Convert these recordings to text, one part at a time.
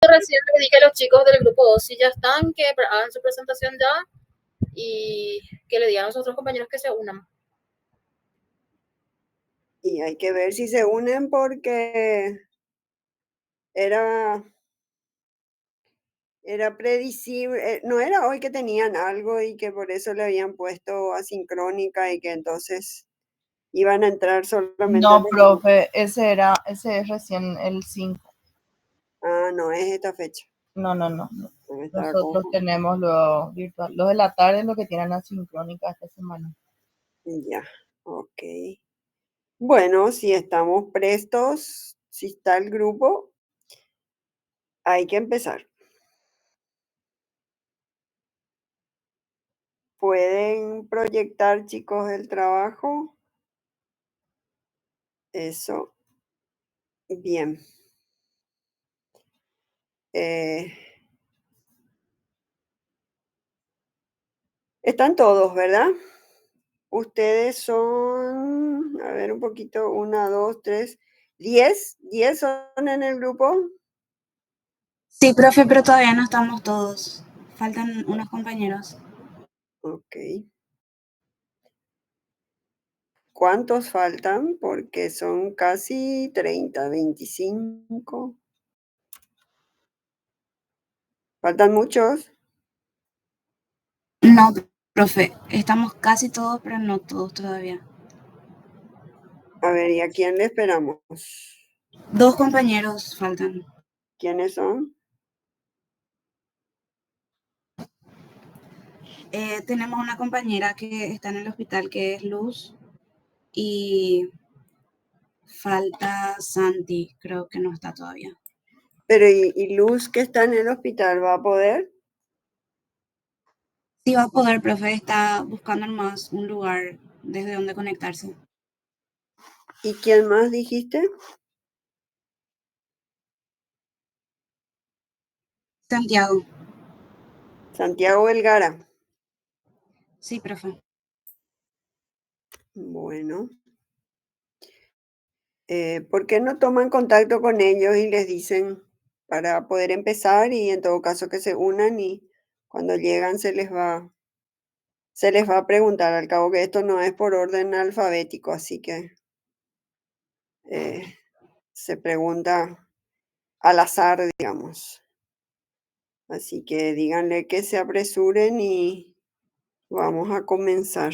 Recién le dije a los chicos del grupo 2 si ya están, que hagan su presentación ya y que le digan a los otros compañeros que se unan. Y hay que ver si se unen porque era predecible, no era hoy que tenían algo y que por eso le habían puesto asincrónica y que entonces iban a entrar solamente No, los... profe, ese es recién el 5. Ah, no es esta fecha. No. No estaba Nosotros confundiendo. tenemos lo virtual. Los de la tarde lo que tienen asincrónica esta semana. Ya, ok. Bueno, si estamos prestos, si está el grupo, hay que empezar. ¿Pueden proyectar, chicos, el trabajo? Eso. Bien. Están todos, ¿verdad? Ustedes son, a ver un poquito, 1, 2, 3, 10. 10 son en el grupo. Sí, profe, pero todavía no estamos todos. Faltan unos compañeros. Ok. ¿Cuántos faltan? Porque son casi 30, 25. ¿Faltan muchos? No, profe, estamos casi todos, pero no todos todavía. A ver, ¿y a quién le esperamos? 2 compañeros faltan. ¿Quiénes son? Tenemos una compañera que está en el hospital que es Luz y falta Santi, creo que no está todavía. Pero ¿y Luz que está en el hospital va a poder? Sí va a poder, profe, está buscando más un lugar desde donde conectarse. ¿Y quién más dijiste? Santiago. Santiago Vergara. Sí, profe. Bueno. ¿Por qué no toman contacto con ellos y les dicen para poder empezar y en todo caso que se unan y cuando llegan se les va a preguntar, al cabo que esto no es por orden alfabético, así que se pregunta al azar, digamos. Así que díganle que se apresuren y vamos a comenzar.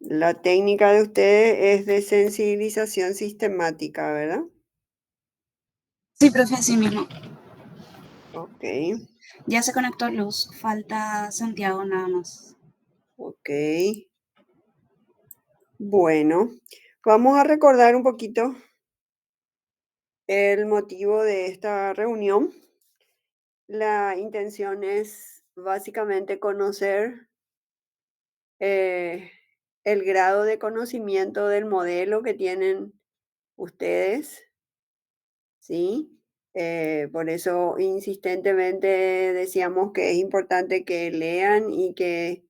La técnica de ustedes es de sensibilización sistemática, ¿verdad? Sí, profe, así mismo. Ok, Ya se conectó Luz, falta Santiago nada más. ok. Bueno, vamos a recordar un poquito el motivo de esta reunión. La intención es básicamente conocer el grado de conocimiento del modelo que tienen ustedes, ¿sí? Por eso insistentemente decíamos que es importante que lean y que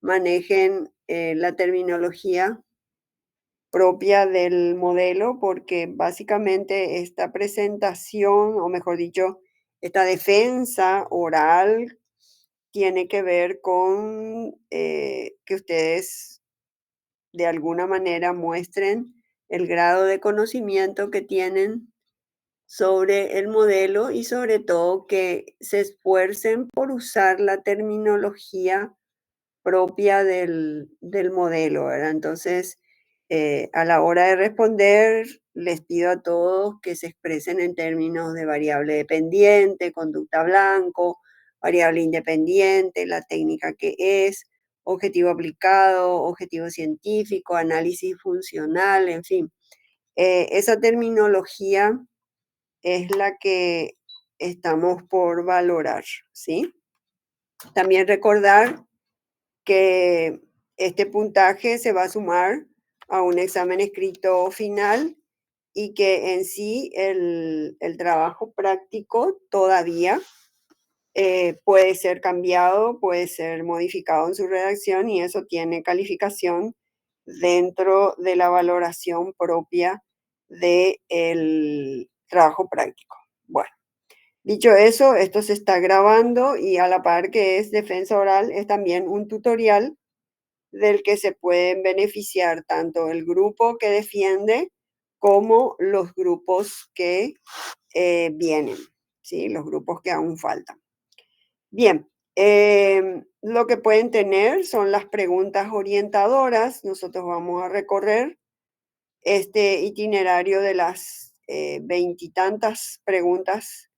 manejen la terminología propia del modelo, porque básicamente esta presentación, o mejor dicho, esta defensa oral tiene que ver con que ustedes de alguna manera muestren el grado de conocimiento que tienen sobre el modelo y sobre todo que se esfuercen por usar la terminología propia del modelo, ¿verdad? Entonces, a la hora de responder, les pido a todos que se expresen en términos de variable dependiente, conducta blanco, variable independiente, la técnica que es, objetivo aplicado, objetivo científico, análisis funcional, en fin. Esa terminología es la que estamos por valorar, ¿sí? También recordar que este puntaje se va a sumar a un examen escrito final y que en sí el trabajo práctico todavía puede ser cambiado, puede ser modificado en su redacción y eso tiene calificación dentro de la valoración propia del trabajo práctico. Bueno, dicho eso, esto se está grabando y a la par que es defensa oral, es también un tutorial del que se pueden beneficiar tanto el grupo que defiende como los grupos que vienen, ¿sí? Los grupos que aún faltan. Bien, lo que pueden tener son las preguntas orientadoras. Nosotros vamos a recorrer este itinerario de las veintitantas preguntas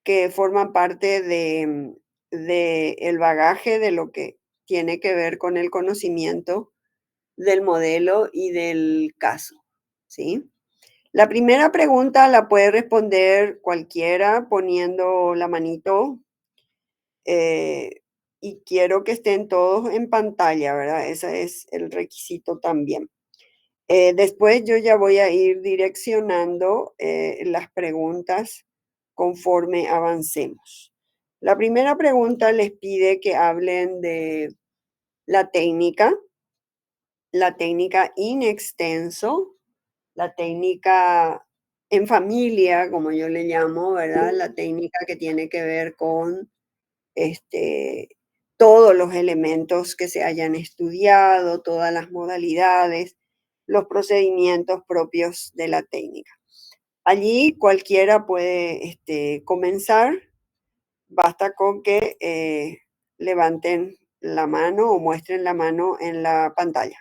que forman parte de el bagaje de lo que tiene que ver con el conocimiento del modelo y del caso, ¿sí? La primera pregunta la puede responder cualquiera poniendo la manito y quiero que estén todos en pantalla, ¿verdad? Ese es el requisito también. Después yo ya voy a ir direccionando las preguntas conforme avancemos. La primera pregunta les pide que hablen de la técnica in extenso, la técnica en familia, como yo le llamo, ¿verdad? La técnica que tiene que ver con todos los elementos que se hayan estudiado, todas las modalidades, los procedimientos propios de la técnica. Allí cualquiera puede comenzar, basta con que levanten la mano o muestren la mano en la pantalla.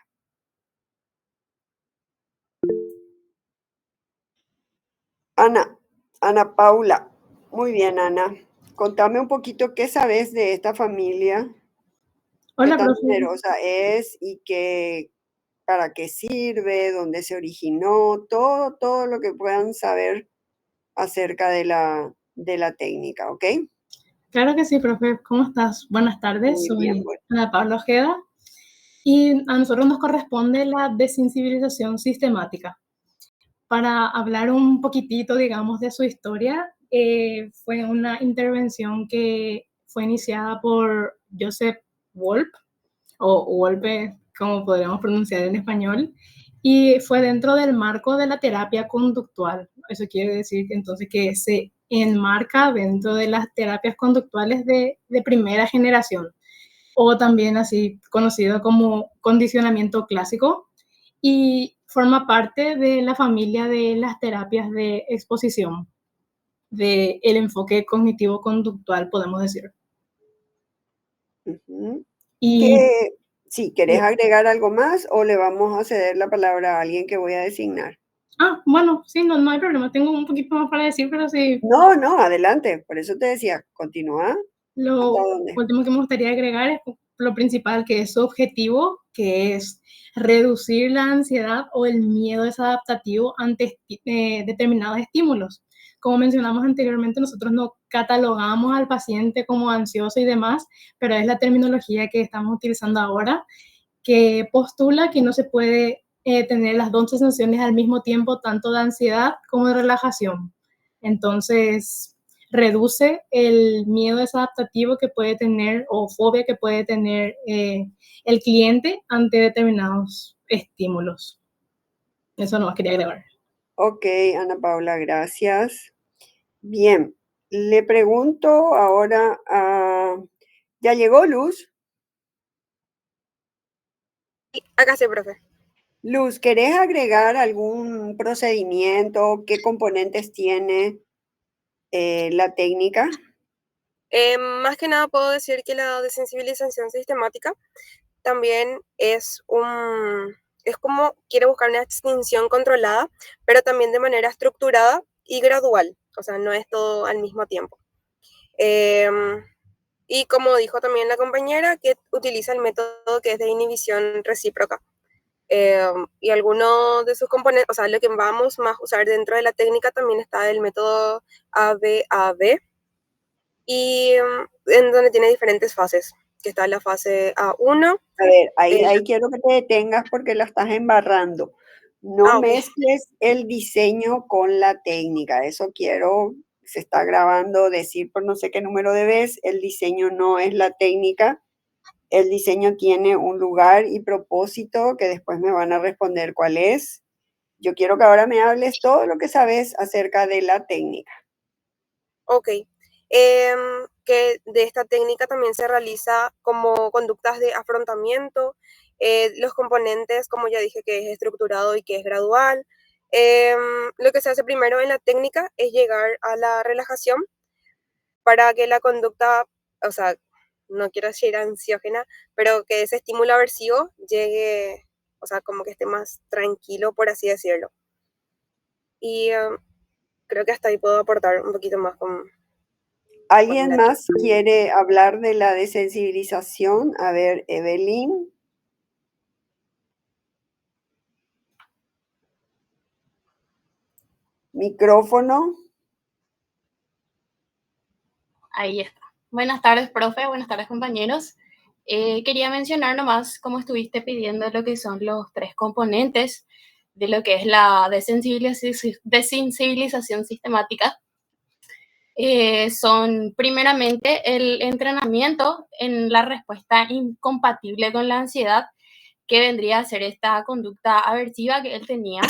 Ana Paula. Muy bien, Ana. Contame un poquito qué sabes de esta familia, qué Hola, tan profe. numerosa es y para qué sirve, dónde se originó, todo lo que puedan saber acerca de la técnica, ¿ok? Claro que sí, profe. ¿Cómo estás? Buenas tardes. Muy bien, Soy bueno. Ana Paula Ojeda y a nosotros nos corresponde la desensibilización sistemática. Para hablar un poquitito, digamos, de su historia, fue una intervención que fue iniciada por Joseph Wolpe, o Wolpe, como podríamos pronunciar en español, y fue dentro del marco de la terapia conductual. Eso quiere decir que entonces que se enmarca dentro de las terapias conductuales de primera generación, o también así conocido como condicionamiento clásico, y forma parte de la familia de las terapias de exposición, del enfoque cognitivo-conductual, podemos decir. Uh-huh. Y Sí, ¿querés agregar algo más o le vamos a ceder la palabra a alguien que voy a designar? Bueno, sí, no hay problema. Tengo un poquito más para decir, pero sí. No, adelante. Por eso te decía, continúa. Lo ¿Hasta dónde? último que me gustaría agregar es lo principal, que es su objetivo, que es reducir la ansiedad o el miedo desadaptativo ante determinados estímulos. Como mencionamos anteriormente, nosotros no catalogamos al paciente como ansioso y demás, pero es la terminología que estamos utilizando ahora, que postula que no se puede tener las dos sensaciones al mismo tiempo, tanto de ansiedad como de relajación. Entonces, reduce el miedo desadaptativo que puede tener o fobia que puede tener el cliente ante determinados estímulos. Eso nomás quería agregar. Ok, Ana Paula, gracias. Bien, le pregunto ahora a... ¿Ya llegó Luz? Acá sí, profe. Luz, ¿querés agregar algún procedimiento? ¿Qué componentes tiene la técnica? Más que nada puedo decir que la desensibilización sistemática también es como quiere buscar una extinción controlada, pero también de manera estructurada y gradual, o sea, no es todo al mismo tiempo. Y como dijo también la compañera, que utiliza el método que es de inhibición recíproca. Y algunos de sus componentes, o sea, lo que vamos más a usar dentro de la técnica también está el método ABAB, y en donde tiene diferentes fases, que está la fase A1. A ver, ahí quiero que te detengas porque la estás embarrando. No mezcles el diseño con la técnica. Eso quiero, se está grabando, decir por no sé qué número de veces, el diseño no es la técnica. El diseño tiene un lugar y propósito que después me van a responder cuál es. Yo quiero que ahora me hables todo lo que sabes acerca de la técnica. Ok. Que de esta técnica también se realiza como conductas de afrontamiento, los componentes, como ya dije, que es estructurado y que es gradual. Lo que se hace primero en la técnica es llegar a la relajación para que la conducta, o sea, no quiero decir ansiógena, pero que ese estímulo aversivo llegue, o sea, como que esté más tranquilo, por así decirlo. Y creo que hasta ahí puedo aportar un poquito más con ¿Alguien la más quiere hablar de la desensibilización? A ver, Evelyn. Micrófono. Ahí está. Buenas tardes, profe. Buenas tardes, compañeros. Quería mencionar nomás, como estuviste pidiendo, lo que son los 3 componentes de lo que es la desensibilización sistemática. Son primeramente el entrenamiento en la respuesta incompatible con la ansiedad, que vendría a ser esta conducta aversiva que él tenía.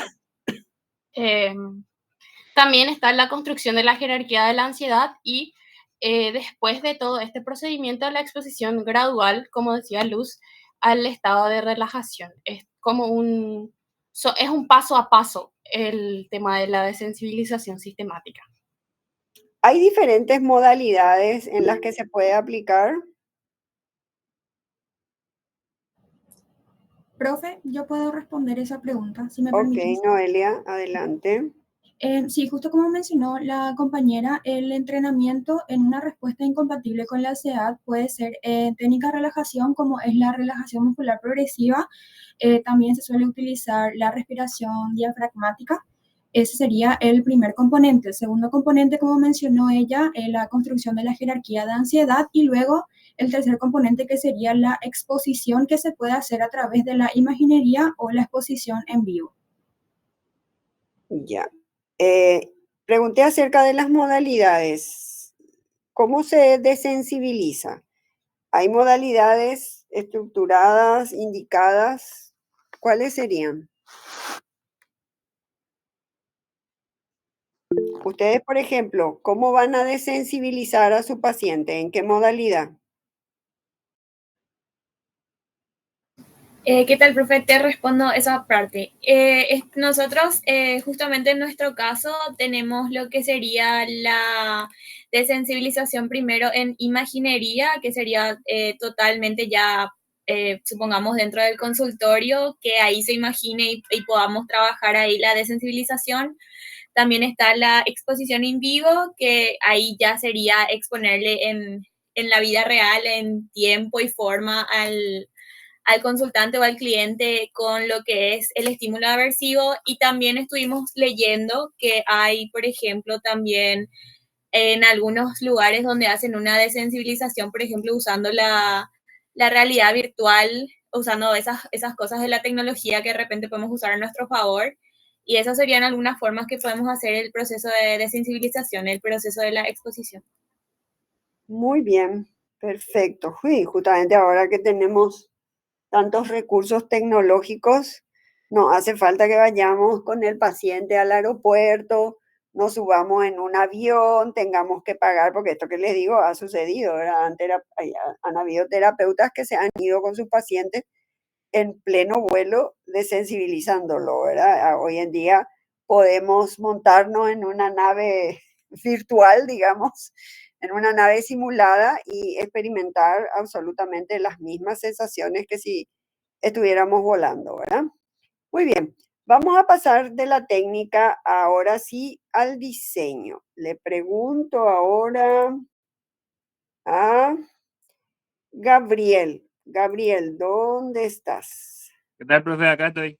También está la construcción de la jerarquía de la ansiedad y después de todo este procedimiento, la exposición gradual, como decía Luz, al estado de relajación. Es como es un paso a paso el tema de la desensibilización sistemática. ¿Hay diferentes modalidades en las que se puede aplicar? Profe, yo puedo responder esa pregunta, si me Ok, permites. Noelia, adelante. Sí, justo como mencionó la compañera, el entrenamiento en una respuesta incompatible con la ansiedad puede ser técnica de relajación, como es la relajación muscular progresiva. También se suele utilizar la respiración diafragmática. Ese sería el primer componente. El segundo componente, como mencionó ella, es la construcción de la jerarquía de ansiedad. Y luego el tercer componente, que sería la exposición, que se puede hacer a través de la imaginería o la exposición en vivo. Ya. Pregunté acerca de las modalidades. ¿Cómo se desensibiliza? ¿Hay modalidades estructuradas, indicadas? ¿Cuáles serían? Ustedes, por ejemplo, ¿cómo van a desensibilizar a su paciente? ¿En qué modalidad? ¿Qué tal, profe? Te respondo esa parte. Nosotros, justamente en nuestro caso, tenemos lo que sería la desensibilización primero en imaginería, que sería totalmente ya, supongamos, dentro del consultorio, que ahí se imagine y podamos trabajar ahí la desensibilización. También está la exposición en vivo, que ahí ya sería exponerle en la vida real, en tiempo y forma al consultante o al cliente con lo que es el estímulo aversivo. Y también estuvimos leyendo que hay, por ejemplo, también en algunos lugares donde hacen una desensibilización, por ejemplo, usando la realidad virtual, usando esas cosas de la tecnología que de repente podemos usar a nuestro favor. Y esas serían algunas formas que podemos hacer el proceso de desensibilización, el proceso de la exposición. Muy bien, perfecto. Sí, justamente ahora que tenemos tantos recursos tecnológicos, no hace falta que vayamos con el paciente al aeropuerto, nos subamos en un avión, tengamos que pagar, porque esto que les digo ha sucedido, ¿verdad? Han habido terapeutas que se han ido con sus pacientes en pleno vuelo desensibilizándolo, ¿verdad? Hoy en día podemos montarnos en una nave virtual, digamos, en una nave simulada y experimentar absolutamente las mismas sensaciones que si estuviéramos volando, ¿verdad? Muy bien, vamos a pasar de la técnica ahora sí al diseño. Le pregunto ahora a Gabriel. Gabriel, ¿dónde estás? ¿Qué tal, profe? Acá estoy.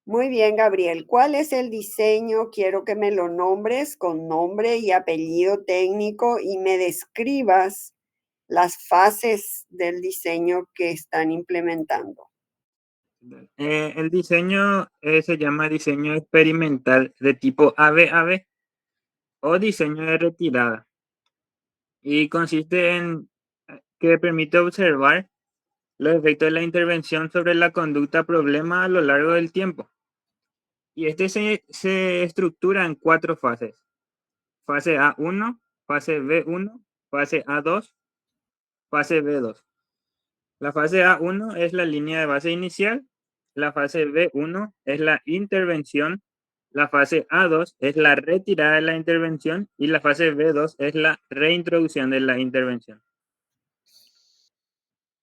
Muy bien, Gabriel. ¿Cuál es el diseño? Quiero que me lo nombres con nombre y apellido técnico y me describas las fases del diseño que están implementando. El diseño se llama diseño experimental de tipo ABAB o diseño de retirada y consiste en que permite observar los efectos de la intervención sobre la conducta problema a lo largo del tiempo. Y este se estructura en 4 fases. Fase A1, fase B1, fase A2, fase B2. La fase A1 es la línea de base inicial, la fase B1 es la intervención, la fase A2 es la retirada de la intervención y la fase B2 es la reintroducción de la intervención.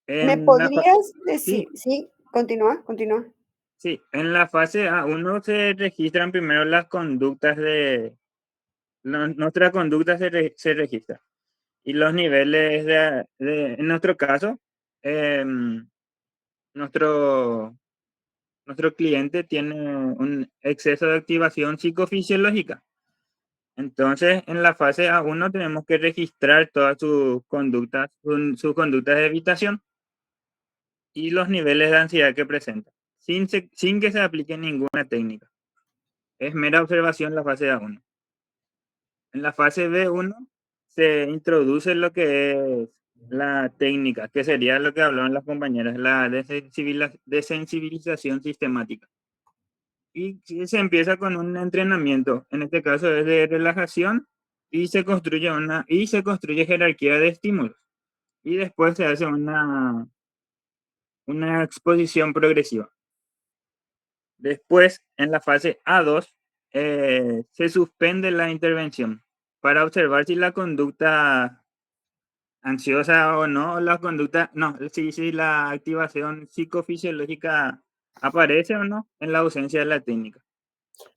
¿Me En la podrías sí, decir? Sí, continúa. sí, en la fase A1 se registran primero las conductas nuestra conducta se registra. Y los niveles en nuestro caso, nuestro cliente tiene un exceso de activación psicofisiológica. Entonces, en la fase A1 tenemos que registrar todas sus conductas de evitación y los niveles de ansiedad que presenta, sin que se aplique ninguna técnica. Es mera observación la fase A1. En la fase B1 se introduce lo que es la técnica, que sería lo que hablaban las compañeras, la desensibilización sistemática. Y se empieza con un entrenamiento, en este caso es de relajación, y se construye jerarquía de estímulos. Y después se hace una exposición progresiva. Después, en la fase A2, se suspende la intervención para observar si la conducta ansiosa o no, si la activación psicofisiológica aparece o no en la ausencia de la técnica.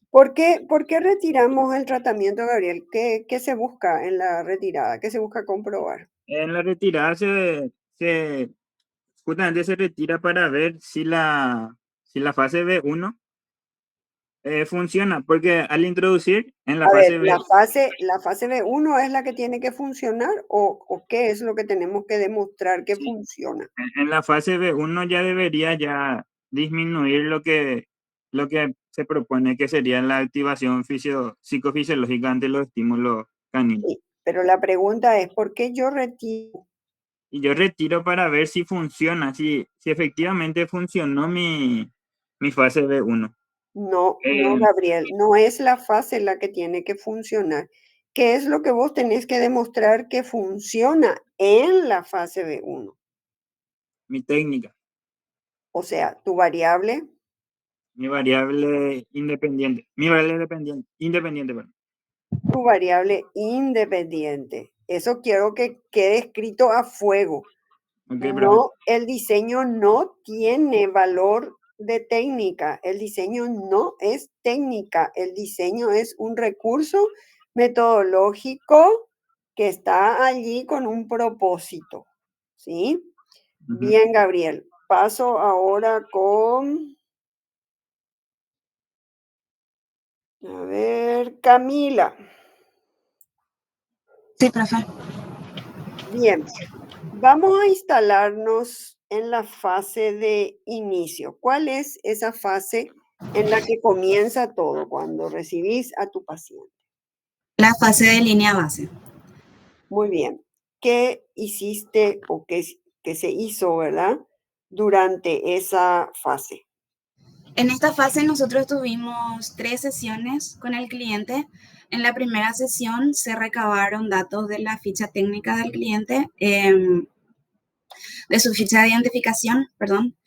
¿Por qué retiramos el tratamiento, Gabriel? ¿Qué se busca en la retirada? ¿Qué se busca comprobar? En la retirada justamente se retira para ver si la fase B1 funciona, porque al introducir en la A ver, fase B, ¿la fase B1 es la que tiene que funcionar o qué es lo que tenemos que demostrar que funciona? en la fase B1 ya debería ya disminuir lo que se propone que sería la activación psicofisiológica ante los estímulos caninos. Sí, pero la pregunta es, ¿por qué yo retiro? Y yo retiro para ver si funciona, si efectivamente funcionó mi fase B1. No, Gabriel, no es la fase la que tiene que funcionar. ¿Qué es lo que vos tenés que demostrar que funciona en la fase B1? Mi técnica, O sea, tu variable. mi variable independiente, perdón. Tu variable independiente. Eso quiero que quede escrito a fuego. Okay, No, el diseño no tiene valor de técnica. El diseño no es técnica. El diseño es un recurso metodológico que está allí con un propósito. ¿Sí? Bien, Gabriel. Paso ahora con... A ver, Camila. Sí, profe. Bien, vamos a instalarnos en la fase de inicio. ¿Cuál es esa fase en la que comienza todo cuando recibís a tu paciente? La fase de línea base. Muy bien. ¿Qué hiciste o qué se hizo, verdad, durante esa fase? En esta fase nosotros tuvimos 3 sesiones con el cliente. En la primera sesión se recabaron datos de la ficha técnica del cliente, de su ficha de identificación, perdón.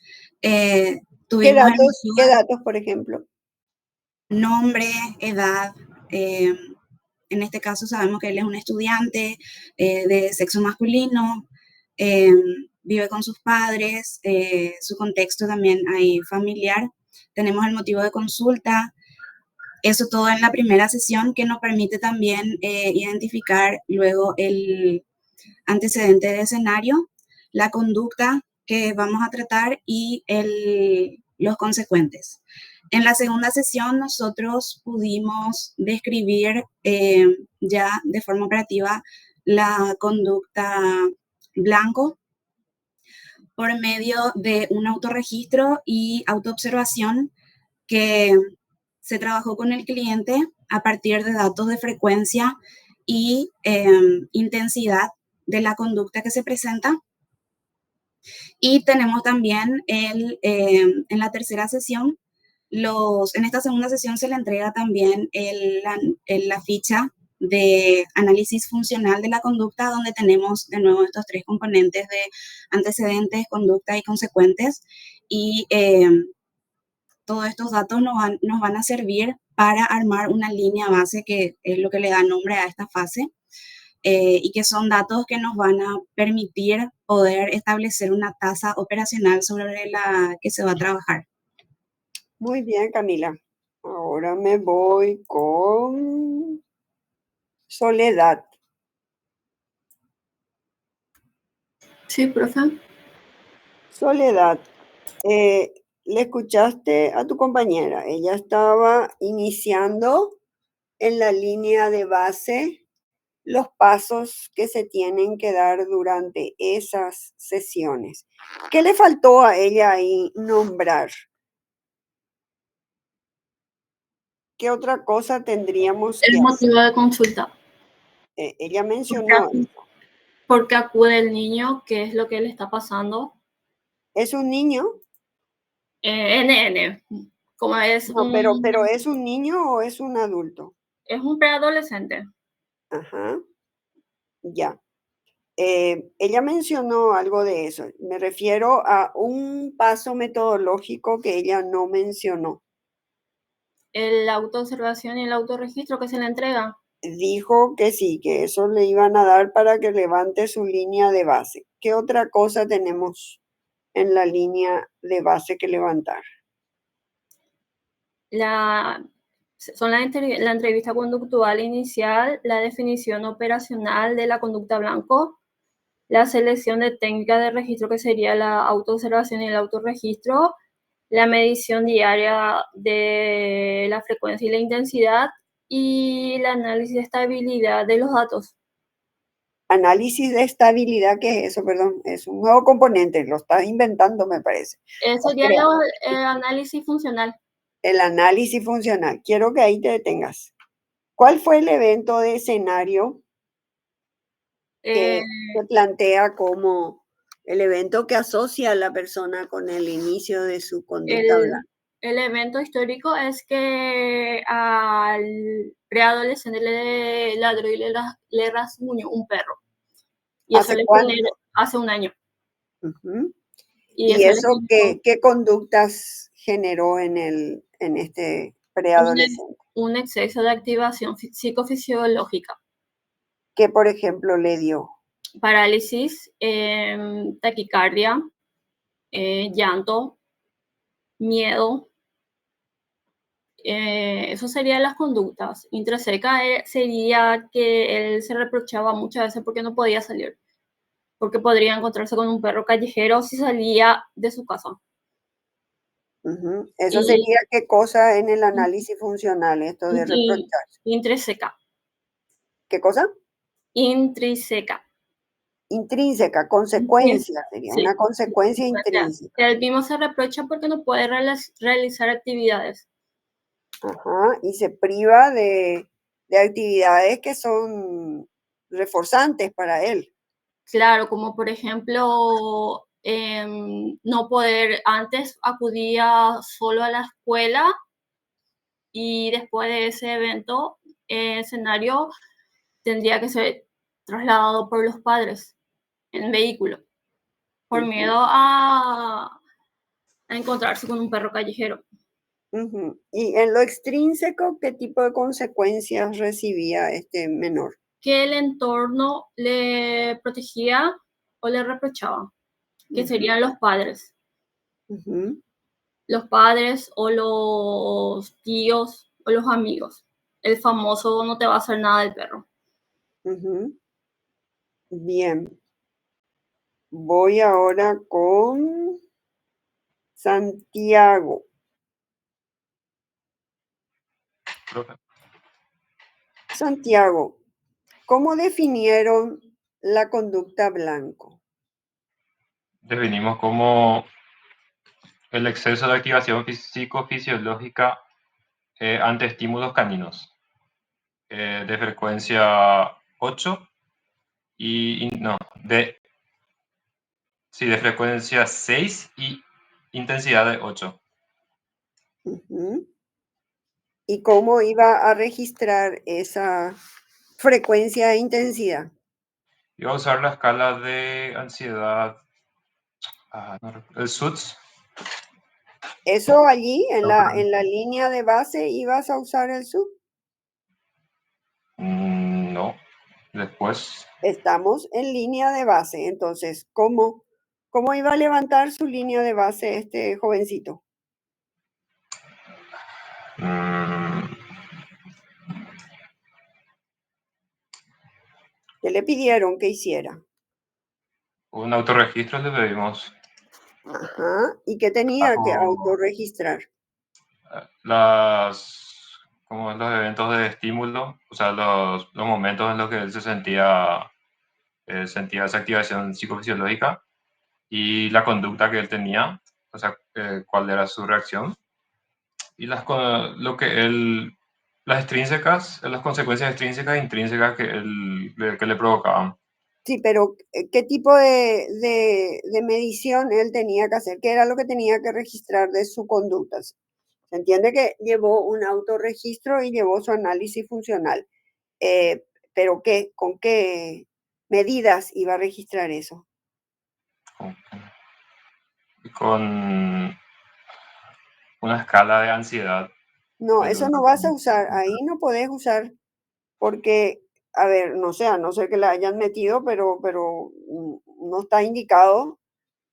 ¿Qué datos, por ejemplo? Nombre, edad. En este caso sabemos que él es un estudiante de sexo masculino, vive con sus padres, su contexto también hay familiar. Tenemos el motivo de consulta, eso todo en la primera sesión que nos permite también identificar luego el antecedente de escenario, la conducta que vamos a tratar y los consecuentes. En la segunda sesión nosotros pudimos describir ya de forma operativa la conducta blanco por medio de un autorregistro y autoobservación que se trabajó con el cliente a partir de datos de frecuencia y intensidad de la conducta que se presenta. Y tenemos también en la tercera sesión En esta segunda sesión se le entrega también la ficha de análisis funcional de la conducta, donde tenemos de nuevo estos 3 componentes de antecedentes, conducta y consecuentes. Y todos estos datos nos van a servir para armar una línea base, que es lo que le da nombre a esta fase, y que son datos que nos van a permitir poder establecer una tasa operacional sobre la que se va a trabajar. Muy bien, Camila. Ahora me voy con Soledad. Sí, profe. Soledad, le escuchaste a tu compañera. Ella estaba iniciando en la línea de base los pasos que se tienen que dar durante esas sesiones. ¿Qué le faltó a ella ahí nombrar? ¿Qué otra cosa tendríamos que El hacer? motivo de consulta. Ella mencionó eso. ¿Por qué acude el niño? ¿Qué es lo que le está pasando? ¿Es un niño? NN. Como es No, pero ¿es un niño o es un adulto? Es un preadolescente. Ajá. Ya. Ella mencionó algo de eso. Me refiero a un paso metodológico que ella no mencionó. La autoobservación y el autorregistro que se le entrega. Dijo que sí, que eso le iban a dar para que levante su línea de base. ¿Qué otra cosa tenemos en la línea de base que levantar? Son la entrevista conductual inicial, la definición operacional de la conducta blanco, la selección de técnica de registro, que sería la autoobservación y el autorregistro, la medición diaria de la frecuencia y la intensidad, y el análisis de estabilidad de los datos. Análisis de estabilidad, ¿qué es eso? Perdón, es un nuevo componente, lo estás inventando, me parece. Eso sería el análisis funcional. El análisis funcional. Quiero que ahí te detengas. ¿Cuál fue el evento de escenario que se plantea como el evento que asocia a la persona con el inicio de su conducta blanca? El evento histórico es que al preadolescente le ladró y le rasguñó un perro. Y ¿Hace cuánto? Hace un año. Uh-huh. ¿Y eso qué conductas generó en este preadolescente? Un exceso de activación psicofisiológica. ¿Qué, por ejemplo, le dio? Parálisis, taquicardia, llanto, miedo. Eso serían las conductas. Intrínseca sería que él se reprochaba muchas veces porque no podía salir, porque podría encontrarse con un perro callejero si salía de su casa. Uh-huh. ¿Eso sería qué cosa en el análisis funcional, esto de reprocharse? Intrínseca. ¿Qué cosa? Intrínseca. Intrínseca, consecuencia, sería sí. Una consecuencia intrínseca. El mismo se reprocha porque no puede realizar actividades. Ajá, y se priva de actividades que son reforzantes para él. Claro, como por ejemplo, no poder, antes acudía solo a la escuela y después de ese evento, escenario, tendría que ser trasladado por los padres en vehículo, por miedo a encontrarse con un perro callejero. Uh-huh. Y en lo extrínseco, ¿qué tipo de consecuencias recibía este menor? Que el entorno le protegía o le reprochaba, que serían los padres. Uh-huh. Los padres o los tíos o los amigos. El famoso no te va a hacer nada del perro. Uh-huh. Bien. Voy ahora con Santiago. Santiago, ¿cómo definieron la conducta blanco? Definimos como el exceso de activación psicofisiológica ante estímulos caninos de frecuencia 8 de frecuencia 6 y intensidad de 8. Ujú. ¿Y cómo iba a registrar esa frecuencia e intensidad? Iba a usar la escala de ansiedad, el SUTS. ¿Eso allí en la línea de base ibas a usar el sub? No, después. Estamos en línea de base, entonces, ¿cómo iba a levantar su línea de base este jovencito? ¿Qué le pidieron que hiciera? Un autorregistro le pedimos. Ajá, ¿y qué tenía que autorregistrar? Como los eventos de estímulo, o sea, los momentos en los que él se sentía esa activación psicofisiológica y la conducta que él tenía, o sea, cuál era su reacción y las extrínsecas, las consecuencias extrínsecas e intrínsecas que le provocaban. Sí, pero ¿qué tipo de medición él tenía que hacer? ¿Qué era lo que tenía que registrar de su conducta? Se entiende que llevó un autorregistro y llevó su análisis funcional, pero ¿con qué medidas iba a registrar eso? Con una escala de ansiedad. No, eso no vas a usar, ahí no podés usar porque, a ver, no sé, a no ser que la hayan metido, pero no está indicado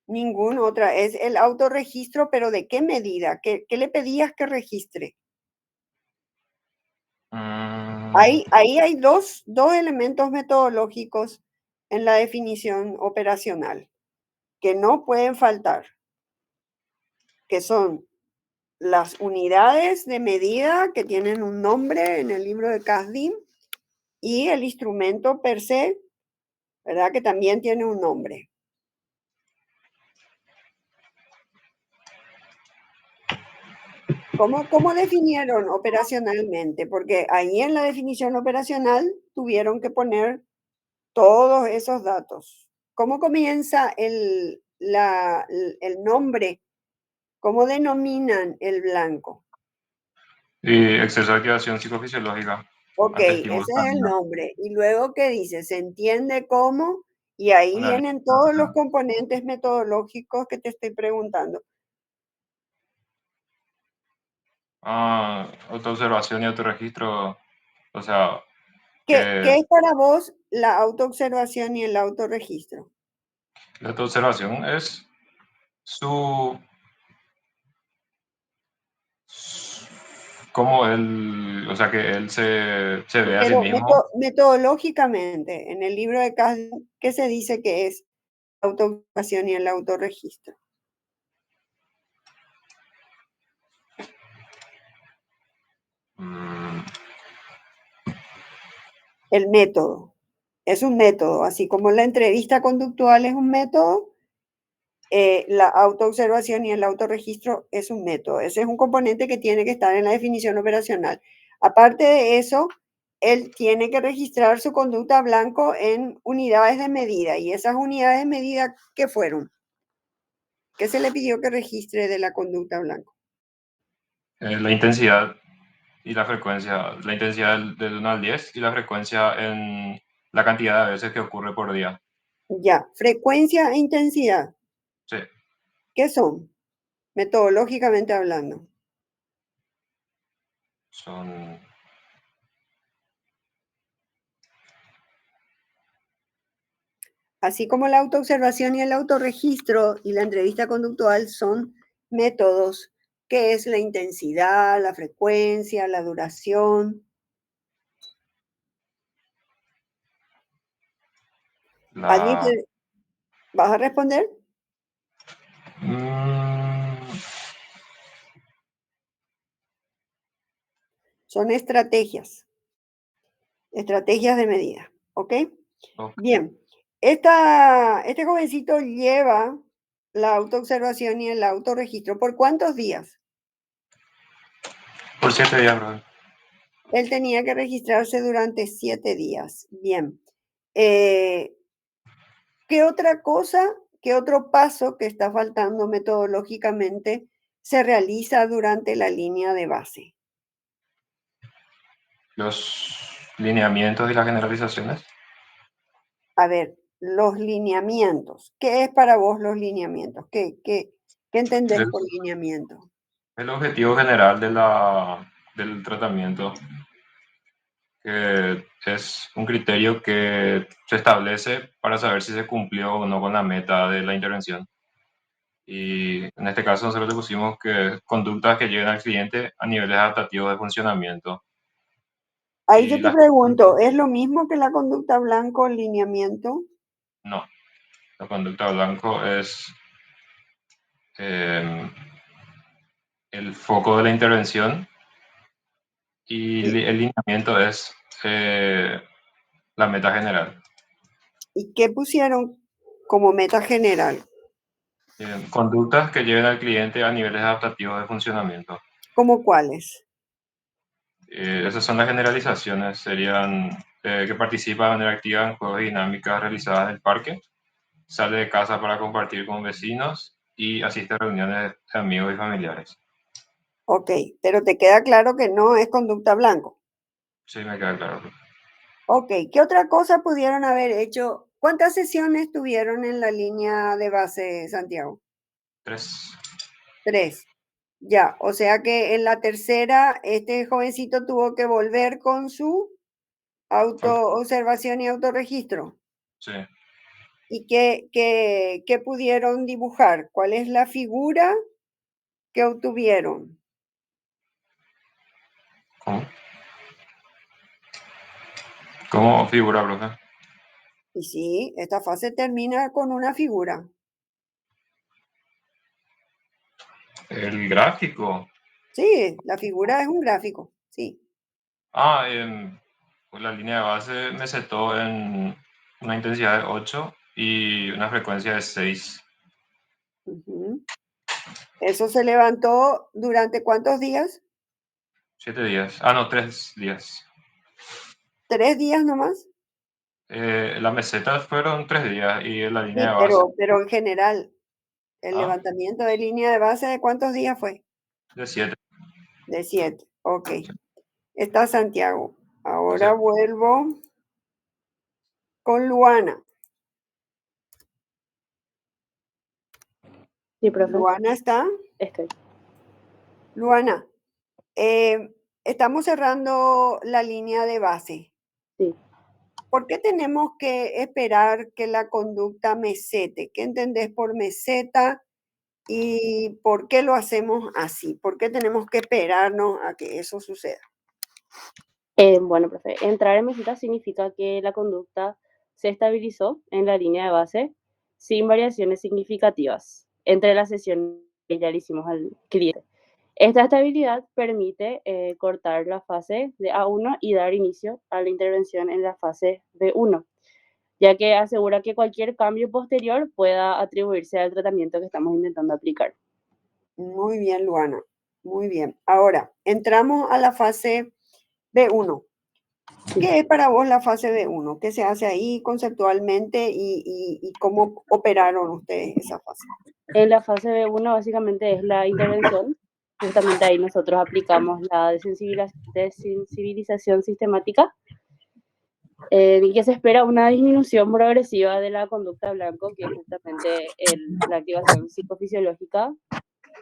ninguna otra. Es el autorregistro, pero ¿de qué medida? ¿Qué le pedías que registre? Ahí hay dos elementos metodológicos en la definición operacional que no pueden faltar, que son las unidades de medida que tienen un nombre en el libro de Kasdim y el instrumento per se, ¿verdad? Que también tiene un nombre. ¿Cómo definieron operacionalmente? Porque ahí en la definición operacional tuvieron que poner todos esos datos. ¿Cómo comienza el nombre? ¿Cómo denominan el blanco? Y exceso de activación psicofisiológica. Ok, ese es el nombre. Y luego, ¿qué dice? Se entiende cómo, y ahí vienen todos los componentes metodológicos que te estoy preguntando. Autoobservación y autorregistro, o sea... ¿Qué es para vos la autoobservación y el autorregistro? La autoobservación es como él, o sea, que él se ve a sí Pero mismo. metodológicamente, en el libro de Kasdim, ¿qué se dice que es la autoobservación y el autorregistro? El método. Es un método, así como la entrevista conductual es un método, la autoobservación y el autorregistro es un método. Ese es un componente que tiene que estar en la definición operacional. Aparte de eso, él tiene que registrar su conducta blanco en unidades de medida. ¿Y esas unidades de medida qué fueron? ¿Qué se le pidió que registre de la conducta blanco? La intensidad y la frecuencia, la intensidad del 1 al 10 y la frecuencia en la cantidad de veces que ocurre por día. Ya, frecuencia e intensidad. Sí. ¿Qué son? Metodológicamente hablando. Son... Así como la autoobservación y el autorregistro y la entrevista conductual son métodos, que es la intensidad, la frecuencia, la duración. ¿Vas a responder? Son estrategias de medida, ¿ok? Bien, este jovencito lleva la autoobservación y el autorregistro. ¿Por cuántos días? Por 7 días, bro. Él tenía que registrarse durante 7 días. Bien. ¿Qué otra cosa, qué otro paso que está faltando metodológicamente se realiza durante la línea de base? Los lineamientos y las generalizaciones. A ver, los lineamientos. ¿Qué es para vos los lineamientos? ¿Qué entendés El, por lineamiento? el objetivo general del tratamiento, que es un criterio que se establece para saber si se cumplió o no con la meta de la intervención. Y en este caso nosotros le pusimos que conductas que lleven al cliente a niveles adaptativos de funcionamiento. Ahí Y yo te pregunto, ¿es lo mismo que la conducta blanco, el lineamiento? No, la conducta blanco es el foco de la intervención y el lineamiento es la meta general. ¿Y qué pusieron como meta general? Conductas que lleven al cliente a niveles adaptativos de funcionamiento. ¿Cómo cuáles? Esas son las generalizaciones, serían que participa de manera activa en juegos y dinámicas realizadas en el parque, sale de casa para compartir con vecinos y asiste a reuniones de amigos y familiares. Ok, pero te queda claro que no es conducta blanco. Sí, me queda claro. Ok, ¿qué otra cosa pudieron haber hecho? ¿Cuántas sesiones tuvieron en la línea de base, Santiago? 3. 3. Ya, o sea que en la tercera, este jovencito tuvo que volver con su autoobservación y autorregistro. Sí. ¿Y qué pudieron dibujar? ¿Cuál es la figura que obtuvieron? ¿Cómo figura, profe? Y sí, esta fase termina con una figura. El gráfico. Sí, la figura es un gráfico, sí. Pues la línea de base me setó en una intensidad de 8 y una frecuencia de 6. Ujú. ¿Eso se levantó durante cuántos días? 7 días. No, 3 días. ¿3 días nomás? La meseta fueron 3 días y la línea de Sí, base pero en general, el Ah. levantamiento de línea de base, ¿de cuántos días fue? de 7. De 7, ok. Está Santiago. Ahora Sí. vuelvo con Luana. Sí, profe. ¿Luana está? Estoy. Luana, estamos cerrando la línea de base. Sí. ¿Por qué tenemos que esperar que la conducta mesete? ¿Qué entendés por meseta? ¿Y por qué lo hacemos así? ¿Por qué tenemos que esperarnos a que eso suceda? Bueno, profe, entrar en meseta significa que la conducta se estabilizó en la línea de base sin variaciones significativas entre las sesiones que ya le hicimos al cliente. Esta estabilidad permite cortar la fase de A1 y dar inicio a la intervención en la fase B1, ya que asegura que cualquier cambio posterior pueda atribuirse al tratamiento que estamos intentando aplicar. Muy bien, Luana. Muy bien. Ahora, entramos a la fase B1. ¿Qué es para vos la fase B1? ¿Qué se hace ahí conceptualmente y cómo operaron ustedes esa fase? En la fase B1 básicamente es la intervención. Justamente ahí nosotros aplicamos la desensibilización sistemática, y que se espera una disminución progresiva de la conducta blanco, que es justamente la activación psicofisiológica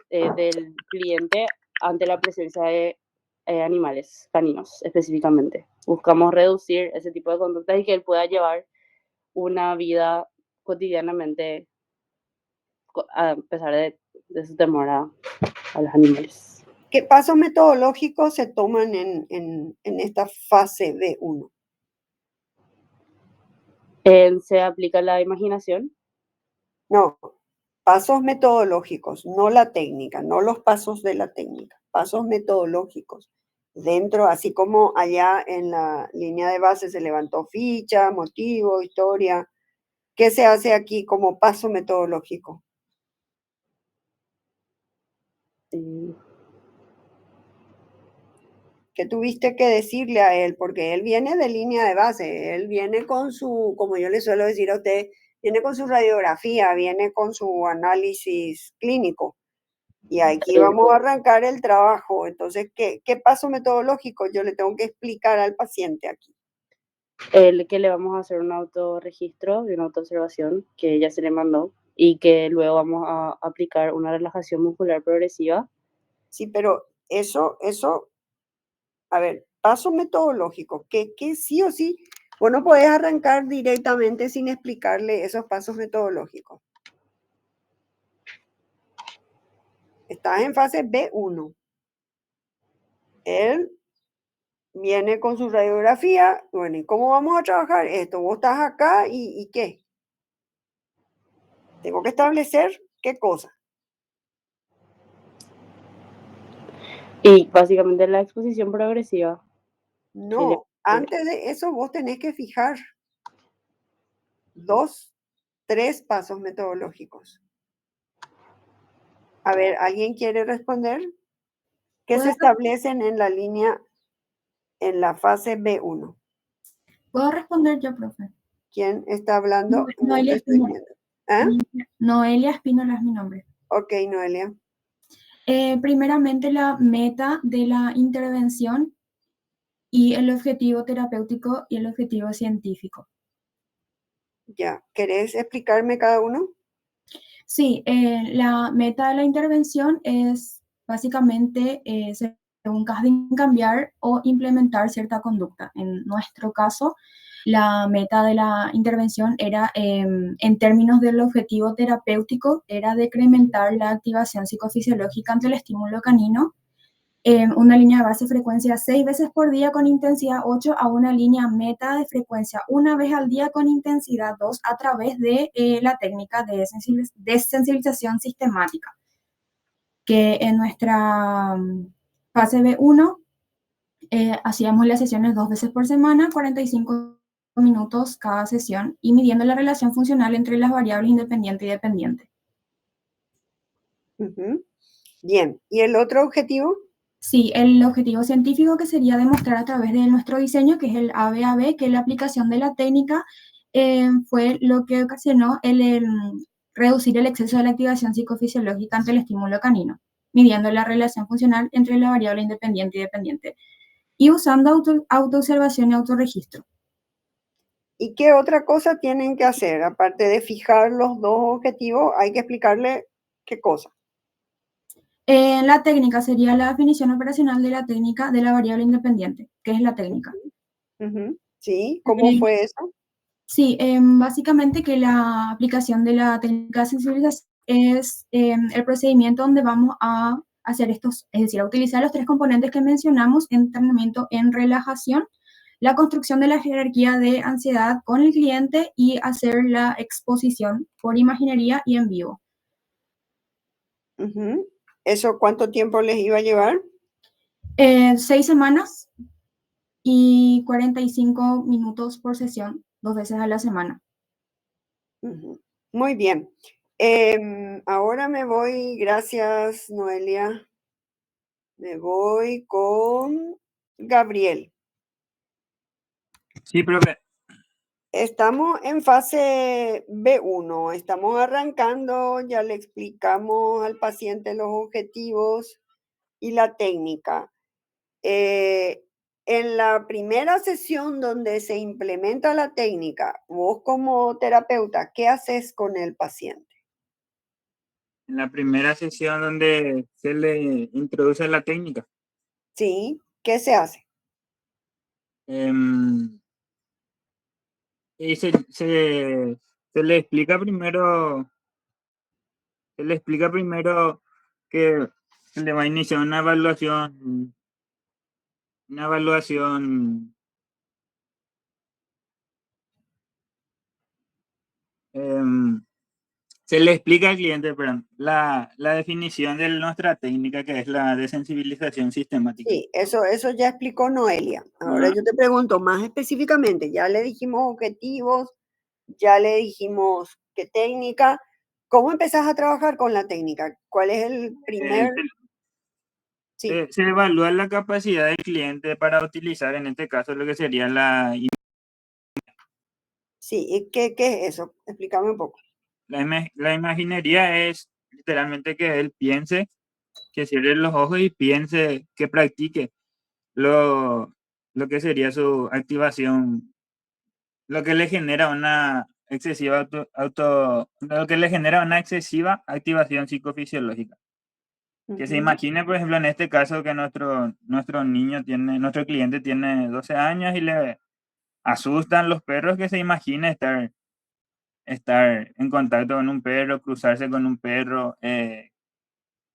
del cliente ante la presencia de animales caninos específicamente. Buscamos reducir ese tipo de conductas y que él pueda llevar una vida cotidianamente a pesar de su temor a los animales. ¿Qué pasos metodológicos se toman en esta fase B1? Se aplica la imaginación. No, pasos metodológicos, no la técnica, no los pasos de la técnica, pasos metodológicos. Dentro, así como allá en la línea de base se levantó ficha, motivo, historia, ¿qué se hace aquí como paso metodológico? ¿Qué tuviste que decirle a él? Porque él viene de línea de base, él viene con su, como yo le suelo decir a usted, viene con su radiografía, viene con su análisis clínico. Y aquí vamos a arrancar el trabajo. Entonces, ¿qué paso metodológico yo le tengo que explicar al paciente aquí? Que le vamos a hacer un autorregistro de una autoobservación que ya se le mandó y que luego vamos a aplicar una relajación muscular progresiva. Sí, pero eso, a ver, paso metodológico, que sí o sí, vos no podés arrancar directamente sin explicarle esos pasos metodológicos. Estás en fase B1. Él viene con su radiografía. Bueno, ¿y cómo vamos a trabajar esto? Vos estás acá y ¿qué? Tengo que establecer qué cosa. Y básicamente la exposición progresiva. No, antes de eso vos tenés que fijar 2, 3 pasos metodológicos. A ver, ¿alguien quiere responder? ¿Qué se establecen en la línea, en la fase B1? ¿Puedo responder yo, profe? ¿Quién está hablando? Noelia Estoy Espínola. viendo. ¿Ah? Noelia Espínola es mi nombre. Ok, Noelia. Primeramente, la meta de la intervención y el objetivo terapéutico y el objetivo científico. Ya, ¿querés explicarme cada uno? Sí, la meta de la intervención es básicamente, según cambiar o implementar cierta conducta. En nuestro caso, la meta de la intervención era, en términos del objetivo terapéutico, era decrementar la activación psicofisiológica ante el estímulo canino, una línea de base frecuencia 6 veces por día con intensidad 8 a una línea meta de frecuencia una vez al día con intensidad 2 a través de la técnica de desensibilización sistemática, que en nuestra fase B1 hacíamos las sesiones 2 veces por semana, 45 minutos cada sesión y midiendo la relación funcional entre las variables independiente y dependiente. Bien, ¿y el otro objetivo? Sí, el objetivo científico que sería demostrar a través de nuestro diseño, que es el ABAB, que la aplicación de la técnica fue lo que ocasionó el reducir el exceso de la activación psicofisiológica ante el estímulo canino, midiendo la relación funcional entre la variable independiente y dependiente, y usando autoobservación y autorregistro. ¿Y qué otra cosa tienen que hacer? Aparte de fijar los dos objetivos, hay que explicarle qué cosa. La técnica sería la definición operacional de la técnica de la variable independiente, que es la técnica. Sí, ¿cómo fue eso? Sí, básicamente que la aplicación de la técnica de sensibilización es el procedimiento donde vamos a hacer estos, es decir, a utilizar los 3 componentes que mencionamos: entrenamiento en relajación, la construcción de la jerarquía de ansiedad con el cliente y hacer la exposición por imaginería y en vivo. ¿Eso cuánto tiempo les iba a llevar? 6 semanas y 45 minutos por sesión, 2 veces a la semana. Muy bien. Ahora me voy, gracias Noelia. Me voy con Gabriel. Sí, profe. Estamos en fase B1, estamos arrancando, ya le explicamos al paciente los objetivos y la técnica. En la primera sesión donde se implementa la técnica, vos como terapeuta, ¿qué haces con el paciente? En la primera sesión donde se le introduce la técnica. Sí, ¿qué se hace? Y se le explica primero, que se le va a iniciar una evaluación se le explica al cliente, perdón, la definición de nuestra técnica, que es la desensibilización sistemática. Sí, eso ya explicó Noelia. Ahora yo te pregunto más específicamente, ya le dijimos objetivos, ya le dijimos qué técnica. ¿Cómo empezás a trabajar con la técnica? ¿Cuál es el primer? Se evalúa la capacidad del cliente para utilizar, en este caso, lo que sería la... Sí, ¿qué es eso? Explícame un poco. La imaginería es literalmente que él piense que cierre los ojos y piense, que practique lo, lo que sería su activación, lo que le genera una excesiva lo que le genera una excesiva activación psicofisiológica. Que se imagine, por ejemplo, en este caso que nuestro cliente tiene 12 años y le asustan los perros, que se imagine estar en contacto con un perro, cruzarse con un perro, que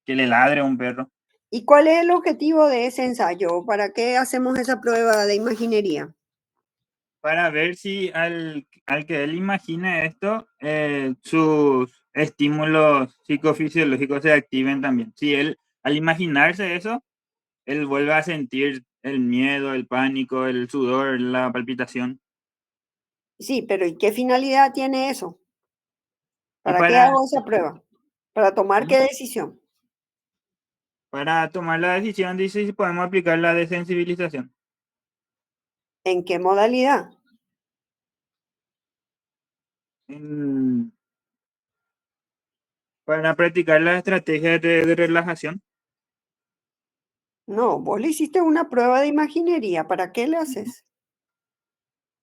le ladre a un perro. ¿Y cuál es el objetivo de ese ensayo? ¿Para qué hacemos esa prueba de imaginería? Para ver si al que él imagine esto, sus estímulos psicofisiológicos se activen también. Si él, al imaginarse eso, él vuelve a sentir el miedo, el pánico, el sudor, la palpitación. Sí, pero ¿y qué finalidad tiene eso? Y ¿Para qué hago esa prueba? ¿Para tomar qué decisión? Para tomar la decisión, dice si podemos aplicar la desensibilización. ¿En qué modalidad? Para practicar la estrategia de relajación. No, vos le hiciste una prueba de imaginería. ¿Para qué le haces?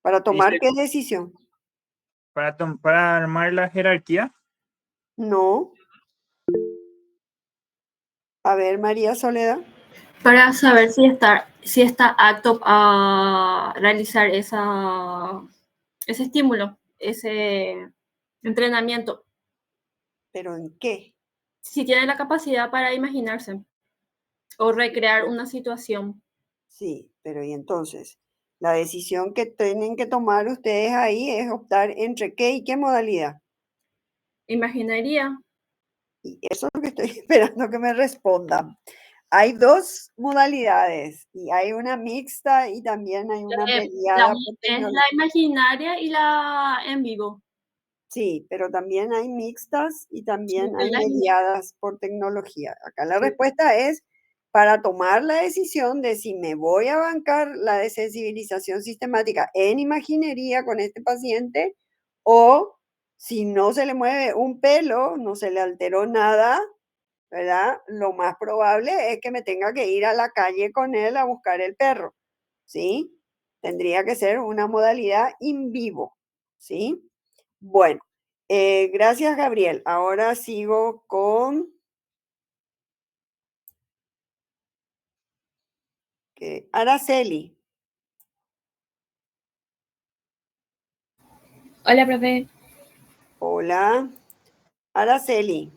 ¿Para tomar qué decisión? Para armar la jerarquía. No. A ver, María Soledad. Para saber si está apto a realizar ese estímulo, ese entrenamiento. ¿Pero en qué? Si tiene la capacidad para imaginarse o recrear una situación. Sí, pero ¿y entonces? La decisión que tienen que tomar ustedes ahí es optar entre qué y qué modalidad. Imaginería. Y eso es lo que estoy esperando que me respondan. Hay dos modalidades y hay una mixta y también hay una mediada por Es tecnología. la imaginaria y la en vivo. Sí, pero también hay mixtas y también hay mediadas por tecnología. Acá la respuesta es para tomar la decisión de si me voy a bancar la desensibilización sistemática en imaginería con este paciente o si no se le mueve un pelo, no se le alteró nada, ¿verdad? Lo más probable es que me tenga que ir a la calle con él a buscar el perro, ¿sí? Tendría que ser una modalidad in vivo, ¿sí? Bueno, gracias, Gabriel. Ahora sigo con Araceli. Hola, profe. Hola, Araceli.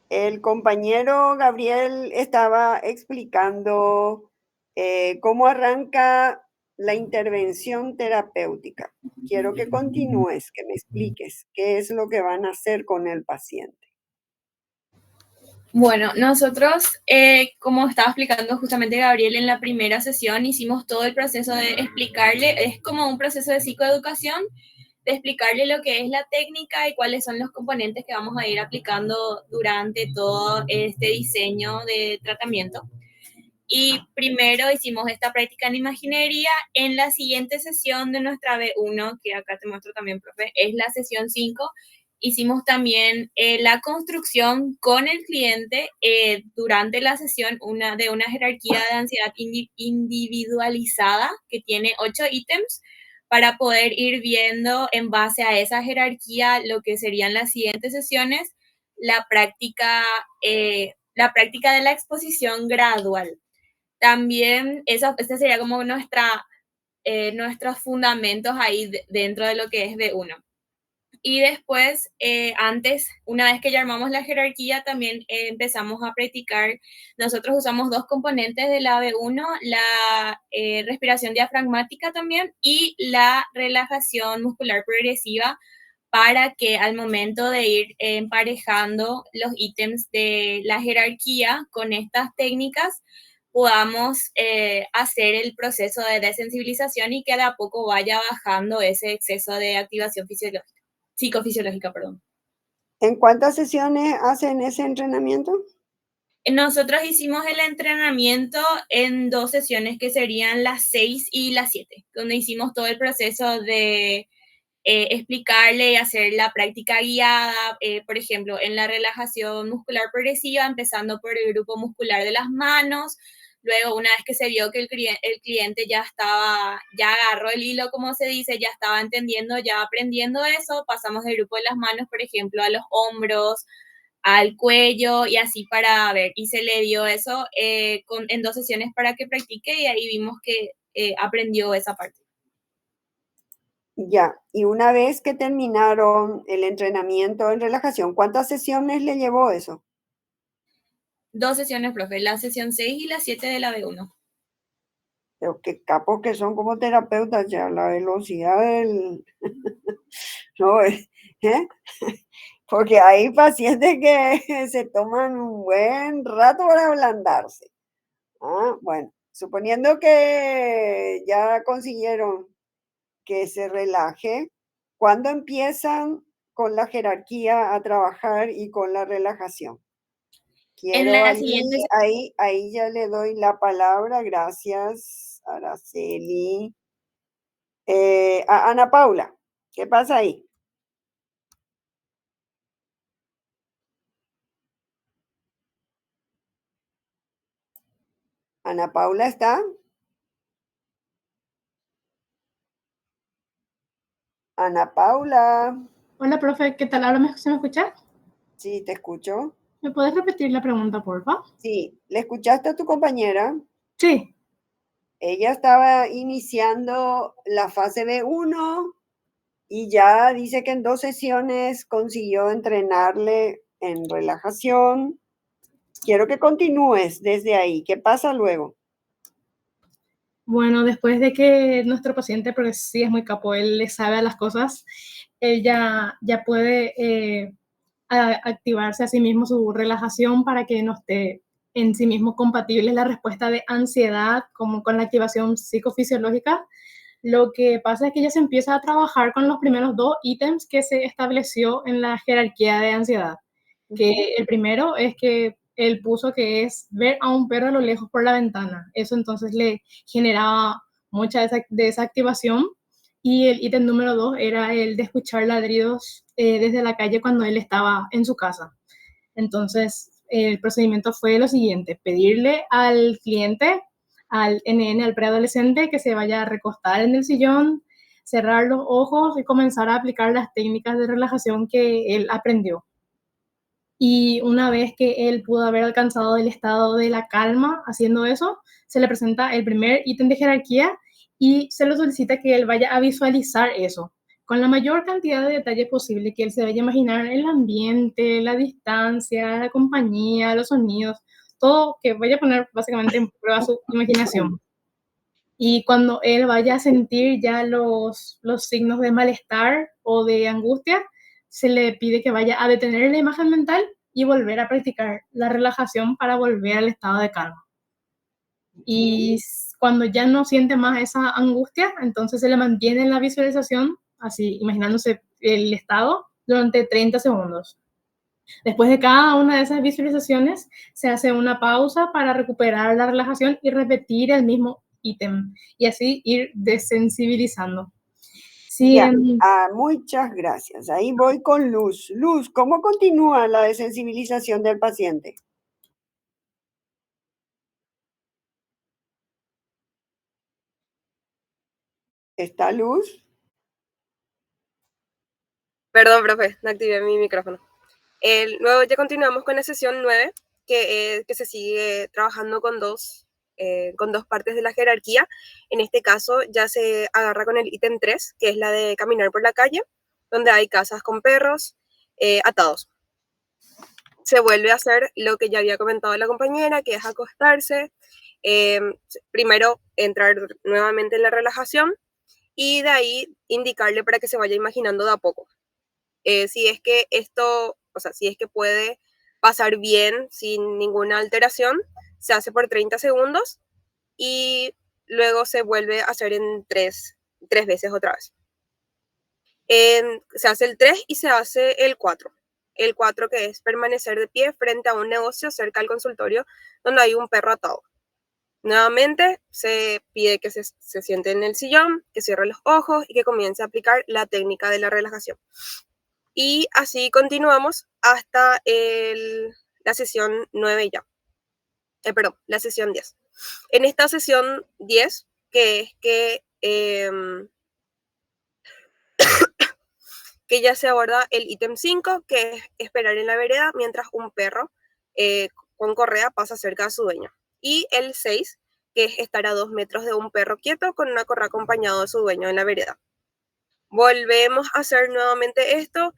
El compañero Gabriel estaba explicando cómo arranca la intervención terapéutica. Quiero que continúes, que me expliques qué es lo que van a hacer con el paciente. Bueno, nosotros, como estaba explicando justamente Gabriel en la primera sesión, hicimos todo el proceso de explicarle, es como un proceso de psicoeducación, de explicarle lo que es la técnica y cuáles son los componentes que vamos a ir aplicando durante todo este diseño de tratamiento. Y primero hicimos esta práctica en imaginería. En la siguiente sesión de nuestra B1, que acá te muestro también, profe, es la sesión 5, hicimos también la construcción con el cliente durante la sesión de una jerarquía de ansiedad individualizada que tiene 8 ítems para poder ir viendo en base a esa jerarquía lo que serían las siguientes sesiones, la práctica de la exposición gradual. También este sería como nuestros fundamentos ahí dentro de lo que es B1. Y después, una vez que ya armamos la jerarquía, también empezamos a practicar. Nosotros usamos dos componentes de la B1, la respiración diafragmática también y la relajación muscular progresiva, para que al momento de ir emparejando los ítems de la jerarquía con estas técnicas, podamos hacer el proceso de desensibilización y que de a poco vaya bajando ese exceso de activación psicofisiológica. ¿En cuántas sesiones hacen ese entrenamiento? Nosotros hicimos el entrenamiento en 2 sesiones que serían las 6 y las 7, donde hicimos todo el proceso de explicarle y hacer la práctica guiada, por ejemplo, en la relajación muscular progresiva, empezando por el grupo muscular de las manos. Luego, una vez que se vio que el cliente ya agarró el hilo, como se dice, ya estaba entendiendo, ya aprendiendo eso, pasamos del grupo de las manos, por ejemplo, a los hombros, al cuello y así para ver. Y se le dio eso en 2 sesiones para que practique y ahí vimos que aprendió esa parte. Ya, y una vez que terminaron el entrenamiento en relajación, ¿cuántas sesiones le llevó eso? 2 sesiones, profe, la sesión 6 y la 7 de la B1. Pero qué capos que son como terapeutas ya, la velocidad del... no, porque hay pacientes que se toman un buen rato para ablandarse. Bueno, suponiendo que ya consiguieron que se relaje, ¿cuándo empiezan con la jerarquía a trabajar y con la relajación? En la siguiente... ahí ya le doy la palabra, gracias, Araceli. A Ana Paula, ¿qué pasa ahí? Ana Paula, ¿está? Ana Paula. Hola, profe, ¿qué tal? ¿Ahora se me escucha? Sí, te escucho. ¿Me puedes repetir la pregunta, por favor? Sí, ¿le escuchaste a tu compañera? Sí. Ella estaba iniciando la fase B1 y ya dice que en 2 sesiones consiguió entrenarle en relajación. Quiero que continúes desde ahí. ¿Qué pasa luego? Bueno, después de que nuestro paciente, porque sí es muy capo, él le sabe a las cosas, él ya puede activarse a sí mismo su relajación para que no esté en sí mismo compatible la respuesta de ansiedad como con la activación psicofisiológica. Lo que pasa es que ya se empieza a trabajar con los primeros 2 ítems que se estableció en la jerarquía de ansiedad. Que el primero es que él puso que es ver a un perro a lo lejos por la ventana. Eso entonces le generaba mucha desactivación. Y el ítem número 2 era el de escuchar ladridos desde la calle cuando él estaba en su casa. Entonces, el procedimiento fue lo siguiente: pedirle al cliente, al NN, al preadolescente, que se vaya a recostar en el sillón, cerrar los ojos y comenzar a aplicar las técnicas de relajación que él aprendió. Y una vez que él pudo haber alcanzado el estado de la calma haciendo eso, se le presenta el primer ítem de jerarquía y se le solicita que él vaya a visualizar eso, con la mayor cantidad de detalle posible, que él se vaya a imaginar el ambiente, la distancia, la compañía, los sonidos, todo, que vaya a poner básicamente en prueba su imaginación. Y cuando él vaya a sentir ya los signos de malestar o de angustia, se le pide que vaya a detener la imagen mental y volver a practicar la relajación para volver al estado de calma. Y cuando ya no siente más esa angustia, entonces se le mantiene en la visualización, así imaginándose el estado, durante 30 segundos. Después de cada una de esas visualizaciones, se hace una pausa para recuperar la relajación y repetir el mismo ítem, y así ir desensibilizando. Sí, muchas gracias. Ahí voy con Luz. Luz, ¿cómo continúa la desensibilización del paciente? ¿Está Luz? Perdón, profe, no activé mi micrófono. Luego ya continuamos con la sesión 9, que se sigue trabajando con dos partes de la jerarquía. En este caso ya se agarra con el ítem 3, que es la de caminar por la calle, donde hay casas con perros atados. Se vuelve a hacer lo que ya había comentado la compañera, que es acostarse, primero entrar nuevamente en la relajación y de ahí indicarle para que se vaya imaginando de a poco. Si es que esto, o sea, si es que puede pasar bien sin ninguna alteración, se hace por 30 segundos y luego se vuelve a hacer en tres veces otra vez. Se hace el 3 y se hace el 4. El 4, que es permanecer de pie frente a un negocio cerca del consultorio donde hay un perro atado. Nuevamente se pide que se siente en el sillón, que cierre los ojos y que comience a aplicar la técnica de la relajación. Y así continuamos hasta la sesión 9 ya. Perdón, la sesión 10. En esta sesión 10, que es que ya se aborda el ítem 5, que es esperar en la vereda mientras un perro con correa pasa cerca de su dueño. Y el 6, que es estar a 2 metros de un perro quieto con una correa acompañado de su dueño en la vereda. Volvemos a hacer nuevamente esto.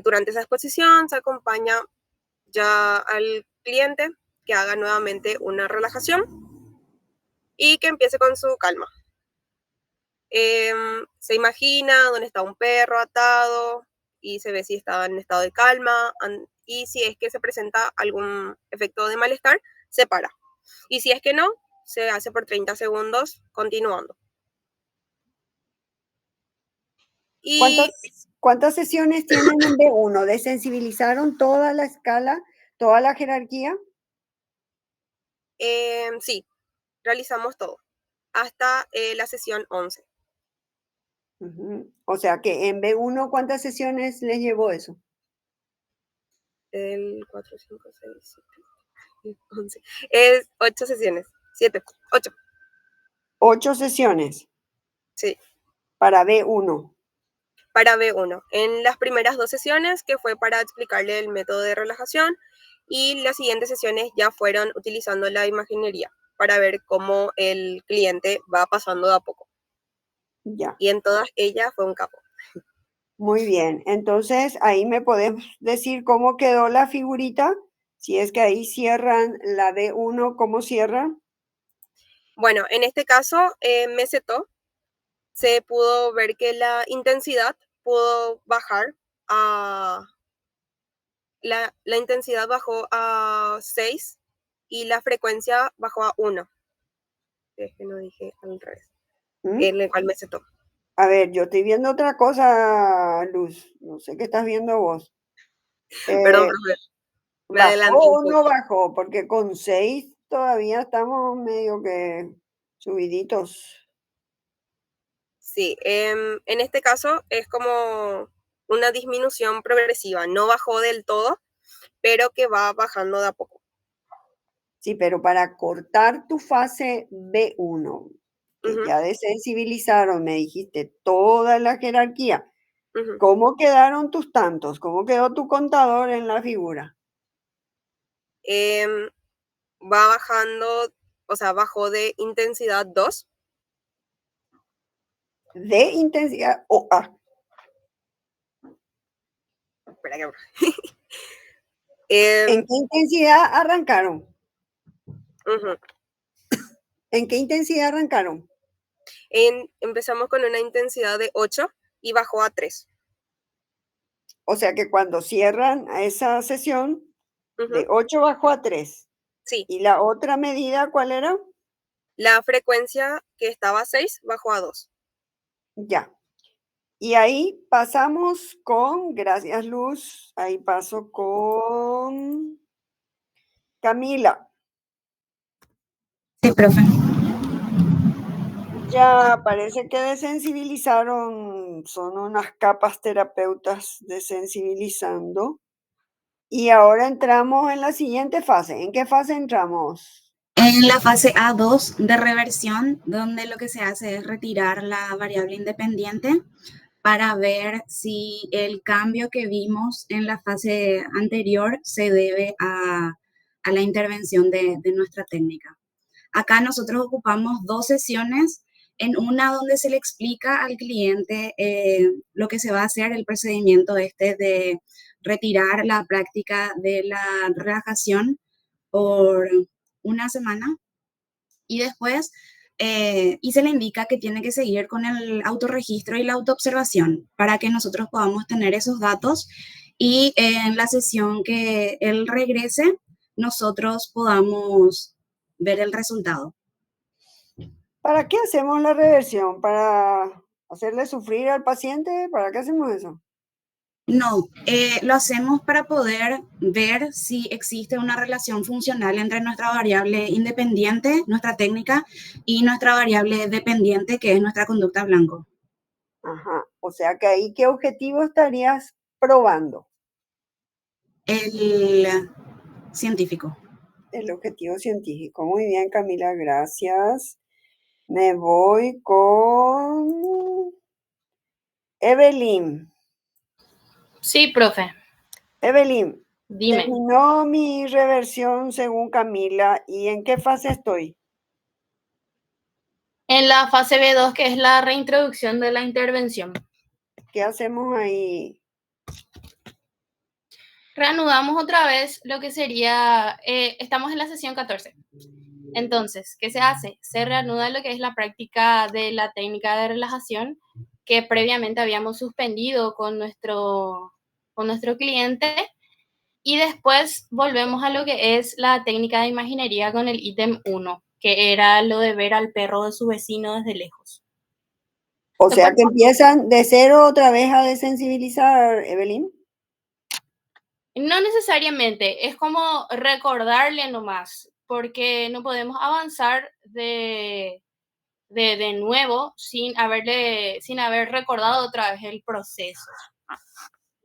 Durante esa exposición se acompaña ya al cliente que haga nuevamente una relajación y que empiece con su calma. Se imagina dónde está un perro atado y se ve si está en estado de calma, y si es que se presenta algún efecto de malestar, se para. Y si es que no, se hace por 30 segundos continuando. Y ¿Cuántas sesiones tienen en B1? ¿Desensibilizaron toda la escala, toda la jerarquía? Sí, realizamos todo, hasta la sesión 11. O sea que en B1, ¿cuántas sesiones les llevó eso? El 4, 5, 6, 7, 11. Es 8 sesiones. 7, 8. 8 sesiones. Sí. Para B1. Para B1. En las primeras 2 sesiones, que fue para explicarle el método de relajación, y las siguientes sesiones ya fueron utilizando la imaginería para ver cómo el cliente va pasando de a poco. Ya. Y en todas ellas fue un capo. Muy bien. Entonces, ahí me podés decir cómo quedó la figurita. Si es que ahí cierran la B1, ¿cómo cierran? Bueno, en este caso, mesetó. Se pudo ver que la intensidad pudo bajar a... La intensidad bajó a 6 y la frecuencia bajó a 1. Es que no dije al revés. En el cual mesetó. A ver, yo estoy viendo otra cosa, Luz. No sé qué estás viendo vos. Perdón, profe. Me adelanté ¿Bajó un o no poco. bajó? Porque con 6 todavía estamos medio que subiditos. Sí, en este caso es como una disminución progresiva. No bajó del todo, pero que va bajando de a poco. Sí, pero para cortar tu fase B1, que ya desensibilizaron, me dijiste, toda la jerarquía, ¿cómo quedaron tus tantos? ¿Cómo quedó tu contador en la figura? Va bajando, o sea, bajó de intensidad 2. De intensidad o A. Espera que... ¿En qué intensidad arrancaron? ¿En qué intensidad arrancaron? Empezamos con una intensidad de 8 y bajó a 3. O sea que cuando cierran esa sesión, de 8 bajó a 3. Sí. ¿Y la otra medida cuál era? La frecuencia que estaba a 6 bajó a 2. Ya. Y ahí pasamos con, gracias Luz, ahí paso con Camila. Sí, profe. Ya parece que desensibilizaron, son unas capas terapeutas desensibilizando. Y ahora entramos en la siguiente fase. ¿En qué fase entramos? En la fase A2 de reversión, donde lo que se hace es retirar la variable independiente para ver si el cambio que vimos en la fase anterior se debe a la intervención de nuestra técnica. Acá nosotros ocupamos 2 sesiones, en una donde se le explica al cliente lo que se va a hacer, el procedimiento de retirar la práctica de la relajación por una semana, y después y se le indica que tiene que seguir con el autorregistro y la autoobservación para que nosotros podamos tener esos datos y en la sesión que él regrese, nosotros podamos ver el resultado. ¿Para qué hacemos la reversión? ¿Para hacerle sufrir al paciente? ¿Para qué hacemos eso? No, lo hacemos para poder ver si existe una relación funcional entre nuestra variable independiente, nuestra técnica, y nuestra variable dependiente, que es nuestra conducta blanco. Ajá, o sea que ahí, ¿qué objetivo estarías probando? El científico. El objetivo científico. Muy bien, Camila, gracias. Me voy con Evelyn. Sí, profe. Evelyn, Dime. terminó mi reversión según Camila. ¿Y en qué fase estoy? En la fase B2, que es la reintroducción de la intervención. ¿Qué hacemos ahí? Reanudamos otra vez lo que sería, estamos en la sesión 14. Entonces, ¿qué se hace? Se reanuda lo que es la práctica de la técnica de relajación que previamente habíamos suspendido con nuestro cliente, y después volvemos a lo que es la técnica de imaginería con el ítem 1, que era lo de ver al perro de su vecino desde lejos. O sea que empiezan de cero otra vez a desensibilizar, Evelyn. No necesariamente, es como recordarle nomás, porque no podemos avanzar de nuevo sin haber recordado otra vez el proceso.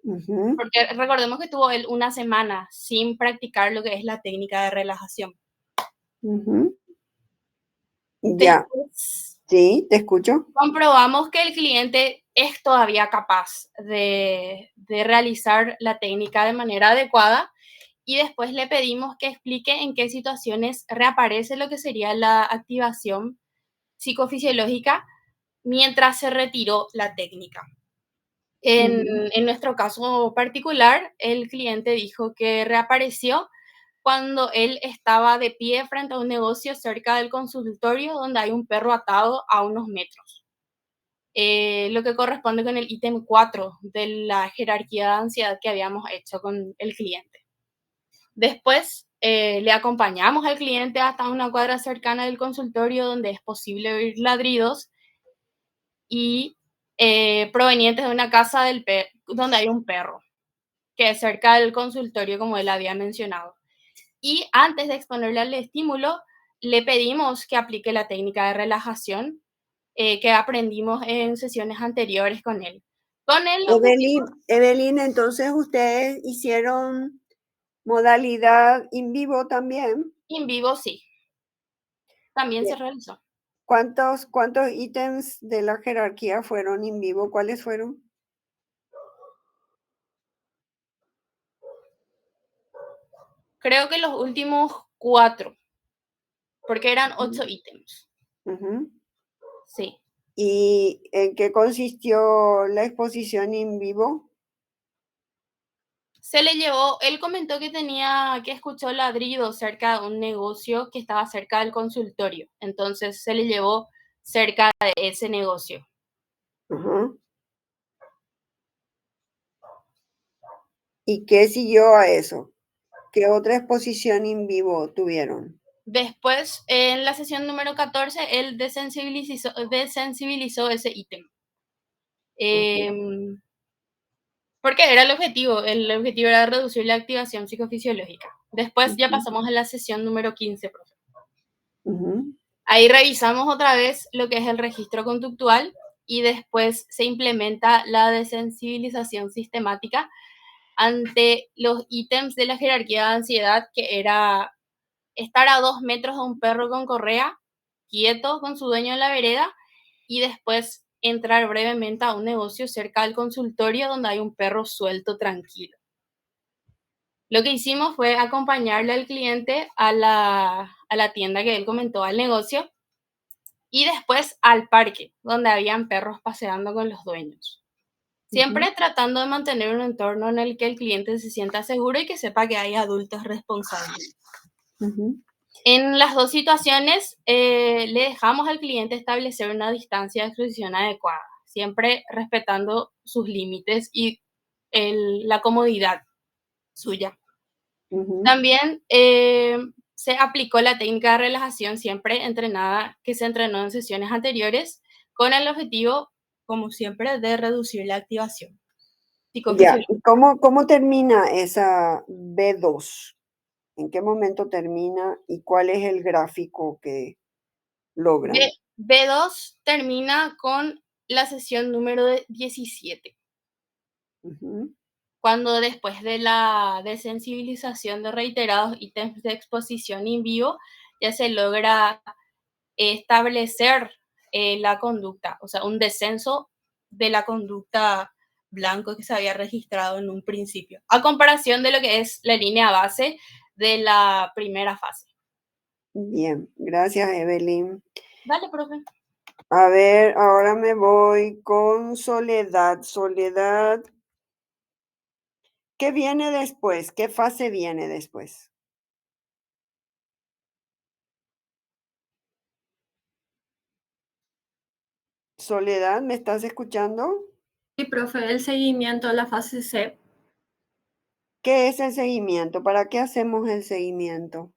Porque recordemos que tuvo él una semana sin practicar lo que es la técnica de relajación. Ya. Sí, te escucho. Comprobamos que el cliente es todavía capaz de realizar la técnica de manera adecuada, y después le pedimos que explique en qué situaciones reaparece lo que sería la activación psicofisiológica mientras se retiró la técnica. En nuestro caso particular, el cliente dijo que reapareció cuando él estaba de pie frente a un negocio cerca del consultorio donde hay un perro atado a unos metros. Lo que corresponde con el ítem 4 de la jerarquía de ansiedad que habíamos hecho con el cliente. Después le acompañamos al cliente hasta una cuadra cercana del consultorio donde es posible oír ladridos y provenientes de una casa donde hay un perro, que es cerca del consultorio, como él había mencionado. Y antes de exponerle al estímulo, le pedimos que aplique la técnica de relajación que aprendimos en sesiones anteriores con él. Evelyn, entonces ustedes hicieron modalidad in vivo también. In vivo, sí. También se realizó. ¿Cuántos ítems de la jerarquía fueron in vivo? ¿Cuáles fueron? Creo que los últimos 4, porque eran 8 ítems. Sí. ¿Y en qué consistió la exposición in vivo? Se le llevó, él comentó que escuchó ladridos cerca de un negocio que estaba cerca del consultorio. Entonces se le llevó cerca de ese negocio. ¿Y qué siguió a eso? ¿Qué otra exposición in vivo tuvieron? Después, en la sesión número 14, él desensibilizó ese ítem. Porque era el objetivo. El objetivo era reducir la activación psicofisiológica. Después ya pasamos a la sesión número 15, profe. Ahí revisamos otra vez lo que es el registro conductual y después se implementa la desensibilización sistemática ante los ítems de la jerarquía de ansiedad, que era estar a 2 metros de un perro con correa, quieto con su dueño en la vereda, y después entrar brevemente a un negocio cerca del consultorio donde hay un perro suelto tranquilo. Lo que hicimos fue acompañarle al cliente a la tienda que él comentó, al negocio, y después al parque, donde habían perros paseando con los dueños. Siempre tratando de mantener un entorno en el que el cliente se sienta seguro y que sepa que hay adultos responsables. En las dos situaciones, le dejamos al cliente establecer una distancia de exposición adecuada, siempre respetando sus límites y la comodidad suya. También se aplicó la técnica de relajación siempre entrenada, que se entrenó en sesiones anteriores, con el objetivo, como siempre, de reducir la activación. psicofisiológica. ¿Y cómo termina esa B2? ¿En qué momento termina y cuál es el gráfico que logran? B2 termina con la sesión número 17. Cuando después de la desensibilización de reiterados ítems de exposición in vivo, ya se logra establecer la conducta, o sea, un descenso de la conducta blanco que se había registrado en un principio, a comparación de lo que es la línea base de la primera fase. Bien, gracias, Evelyn. Dale, profe. A ver, ahora me voy con Soledad. Soledad, ¿qué viene después? ¿Qué fase viene después? Soledad, ¿me estás escuchando? Sí, profe, el seguimiento de la fase C. ¿Qué es el seguimiento? ¿Para qué hacemos el seguimiento?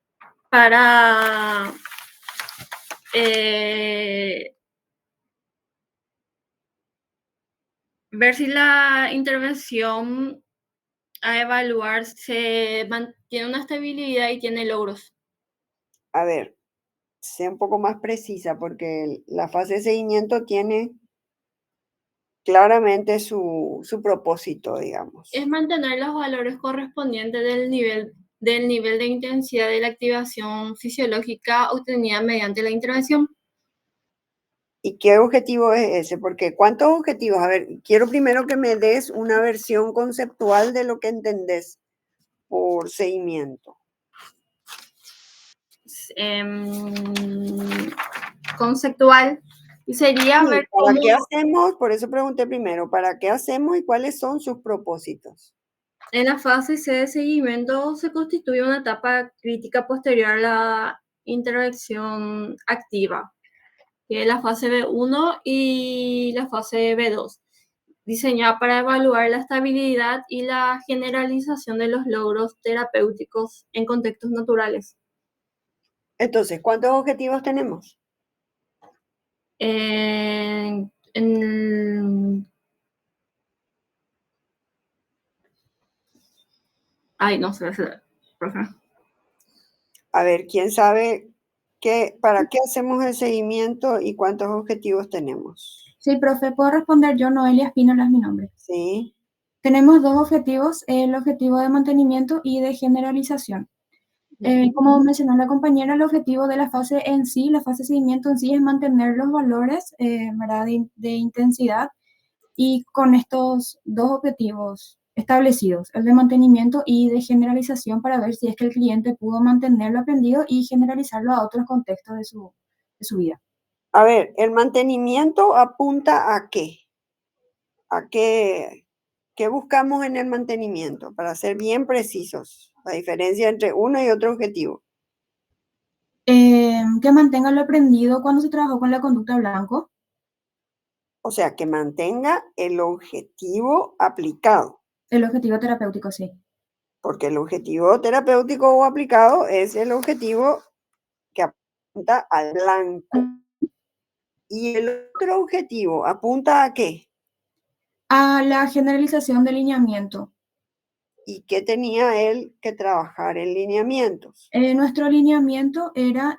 Para ver si la intervención a evaluar se mantiene una estabilidad y tiene logros. A ver, sea un poco más precisa porque la fase de seguimiento tiene claramente su propósito, digamos. Es mantener los valores correspondientes del nivel de intensidad de la activación fisiológica obtenida mediante la intervención. ¿Y qué objetivo es ese? Porque ¿cuántos objetivos? A ver, quiero primero que me des una versión conceptual de lo que entendés por seguimiento. Conceptual. Y sería Sí, ver ¿para cómo... qué hacemos? Por eso pregunté primero, ¿para qué hacemos y cuáles son sus propósitos? En la fase C de seguimiento se constituye una etapa crítica posterior a la intervención activa, que es la fase B1 y la fase B2, diseñada para evaluar la estabilidad y la generalización de los logros terapéuticos en contextos naturales. Entonces, ¿cuántos objetivos tenemos? Ay, no sé, profe. A ver, ¿quién sabe para qué hacemos el seguimiento y cuántos objetivos tenemos? Sí, profe, puedo responder yo, Noelia Espínola es mi nombre. Sí. Tenemos dos objetivos, el objetivo de mantenimiento y de generalización. Como mencionó la compañera, el objetivo de la fase en sí, la fase de seguimiento en sí, es mantener los valores ¿verdad? De intensidad, y con estos dos objetivos establecidos, el de mantenimiento y de generalización, para ver si es que el cliente pudo mantener lo aprendido y generalizarlo a otros contextos de su vida. A ver, ¿el mantenimiento apunta a qué? ¿A qué buscamos en el mantenimiento? Para ser bien precisos, la diferencia entre uno y otro objetivo. Que mantenga lo aprendido cuando se trabajó con la conducta blanco. O sea, que mantenga el objetivo aplicado. El objetivo terapéutico, sí. Porque el objetivo terapéutico o aplicado es el objetivo que apunta al blanco. ¿Y el otro objetivo apunta a qué? A la generalización del lineamiento. ¿Y qué tenía él que trabajar en lineamientos? Nuestro lineamiento era